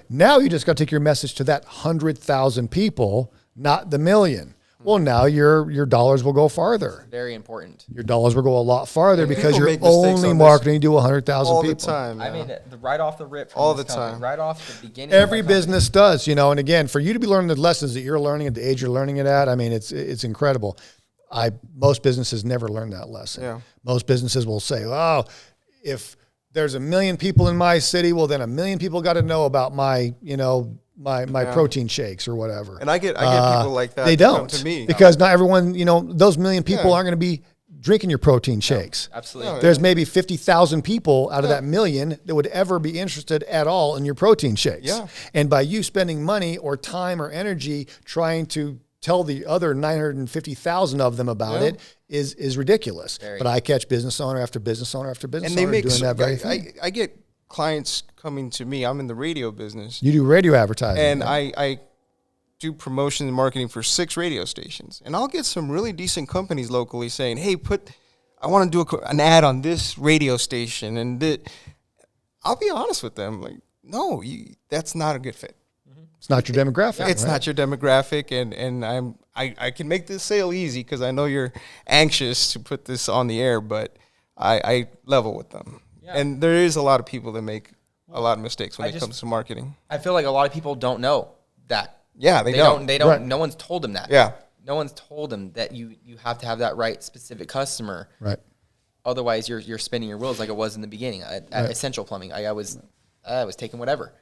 Now you just got to take your message to that 100,000 people, not the million. Well, now your dollars will go farther. Very important. Your dollars will go a lot farther because you're only marketing to 100,000 people. All the time. I mean, right off the rip. All the time. Right off the beginning. Every business does, and again, for you to be learning the lessons that you're learning at the age you're learning it at, it's incredible. Most businesses never learn that lesson. Yeah. Most businesses will say, oh, if there's 1 million people in my city, well, then 1 million people got to know about my protein shakes or whatever. And I get people like that. They don't to me because not everyone, those 1 million people aren't going to be drinking your protein shakes. Absolutely. There's maybe 50,000 people out of that million that would ever be interested at all in your protein shakes. Yeah. And by you spending money or time or energy trying to tell the other 950,000 of them about it is ridiculous. But I catch business owner after business owner after business owner doing that very thing. I get clients coming to me. I'm in the radio business. You do radio advertising. And I do promotion and marketing for 6 radio stations. And I'll get some really decent companies locally saying, hey, I want to do an ad on this radio station. And I'll be honest with them. Like, no, that's not a good fit. It's not your demographic. It's not your demographic. And I can make this sale easy because I know you're anxious to put this on the air, but I level with them. Yeah. And there is a lot of people that make a lot of mistakes when it comes to marketing. I feel like a lot of people don't know that. Yeah, they don't. They don't. Right. No one's told them that. Yeah. No one's told them that you have to have that right specific customer. Right. Otherwise, you're spinning your wheels like it was in the beginning at Essential Plumbing. I was taking whatever.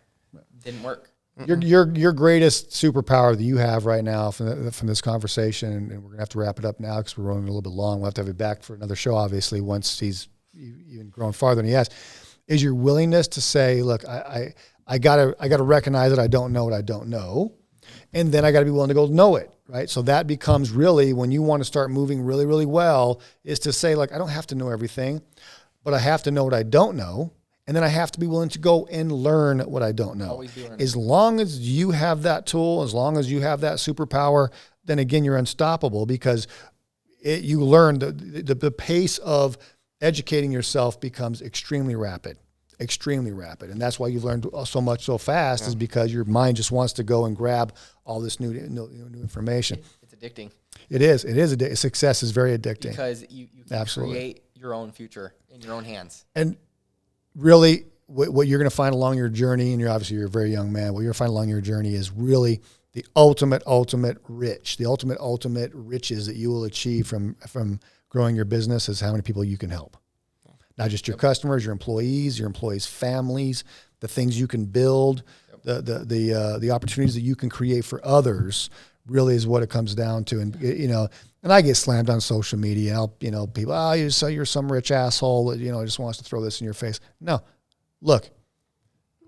Didn't work. Your greatest superpower that you have right now from this conversation, and we're gonna have to wrap it up now because we're running a little bit long. We'll have to have you back for another show, obviously, once he's even grown farther than he has, is your willingness to say, look, I gotta recognize that I don't know what I don't know. And then I got to be willing to go know it, right? So that becomes really, when you want to start moving really, really well, is to say, like, I don't have to know everything, but I have to know what I don't know. And then I have to be willing to go and learn what I don't know. Always be learning. As long as you have that tool, as long as you have that superpower, then again, you're unstoppable because you learn the pace of educating yourself becomes extremely rapid. And that's why you've learned so much so fast is because your mind just wants to go and grab all this new information. It's addicting. It is addicting. Success is very addicting. Because you can create your own future in your own hands. And really what you're going to find along your journey, and you're a very young man, what you're going to find along your journey is really the ultimate riches that you will achieve from growing your business is how many people you can help. Not just your customers, your employees' families, the things you can build, the opportunities that you can create for others really is what it comes down to. And and I get slammed on social media. People, you're some rich asshole that just wants to throw this in your face. No, look,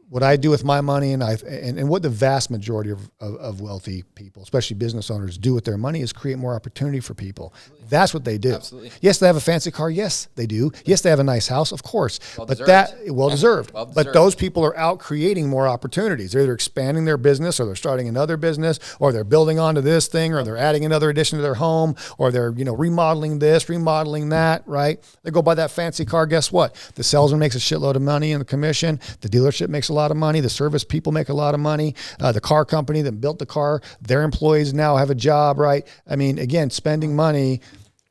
what I do with my money and what the vast majority of wealthy people, especially business owners, do with their money is create more opportunity for people. Absolutely. That's what they do. Absolutely. Yes, they have a fancy car. Yes, they do. Yes, they have a nice house. Of course. Well deserved. But those people are out creating more opportunities. They're either expanding their business or they're starting another business or they're building onto this thing or they're adding another addition to their home or they're, remodeling this, remodeling that, right? They go buy that fancy car. Guess what? The salesman makes a shitload of money in the commission. The dealership makes a lot of money. The service people make a lot of money. The car company that built the car, their employees now have a job, right? I mean, again, spending money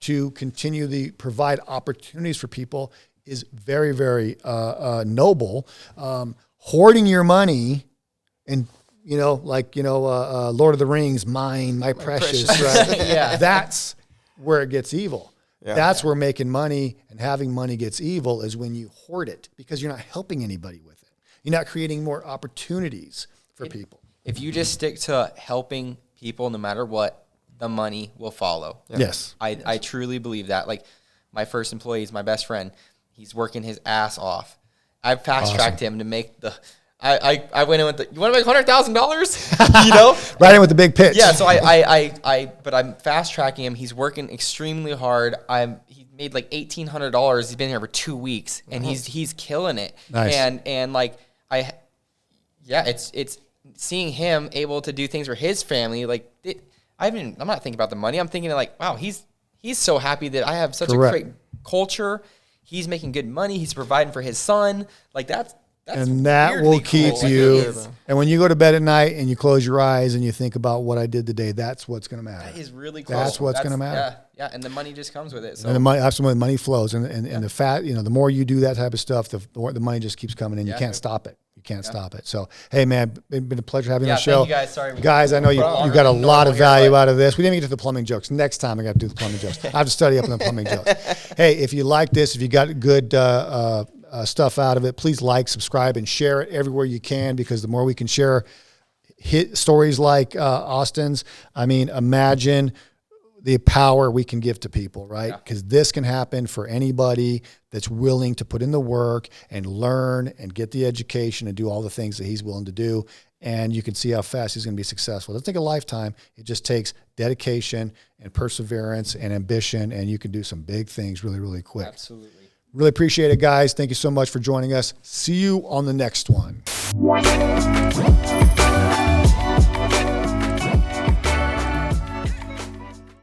to continue provide opportunities for people is very, very noble. Hoarding your money and, Lord of the Rings, mine, my precious, right? Yeah. That's where it gets evil. Yeah. That's where making money and having money gets evil is when you hoard it because you're not helping anybody with it. You're not creating more opportunities for people. If you just stick to helping people no matter what, the money will follow. Yeah. Yes. I truly believe that. Like my first employee is my best friend. He's working his ass off. I fast-tracked him to make I went in with you want to make $100,000? Right in with the big pitch. Yeah, so but I'm fast-tracking him. He's working extremely hard. He made like $1,800. He's been here for 2 weeks, and he's killing it. Nice. And it's seeing him able to do things for his family. Like I'm not thinking about the money. I'm thinking like, wow, he's so happy that I have such a great culture. He's making good money. He's providing for his son. Like that's and that will keep you. And when you go to bed at night and you close your eyes and you think about what I did today, that's what's going to matter. That is really cool. That's what's going to matter. Yeah, and the money just comes with it. So. And the money flows, and the more you do that type of stuff, the more the money just keeps coming in. You can't stop it. You can't stop it. So, hey, man, it's been a pleasure having you on the show. Thank you guys. Sorry, guys, I know you got a lot of value out of this. We didn't even get to the plumbing jokes. Next time I got to do the plumbing jokes. I have to study up on the plumbing jokes. Hey, if you like this, if you got good stuff out of it, please like, subscribe, and share it everywhere you can, because the more we can share stories like Austin's, I mean, imagine the power we can give to people, right? Yeah. Because this can happen for anybody that's willing to put in the work and learn and get the education and do all the things that he's willing to do. And you can see how fast he's going to be successful. It doesn't take a lifetime. It just takes dedication and perseverance and ambition, and you can do some big things really, really quick. Absolutely. Really appreciate it, guys. Thank you so much for joining us. See you on the next one.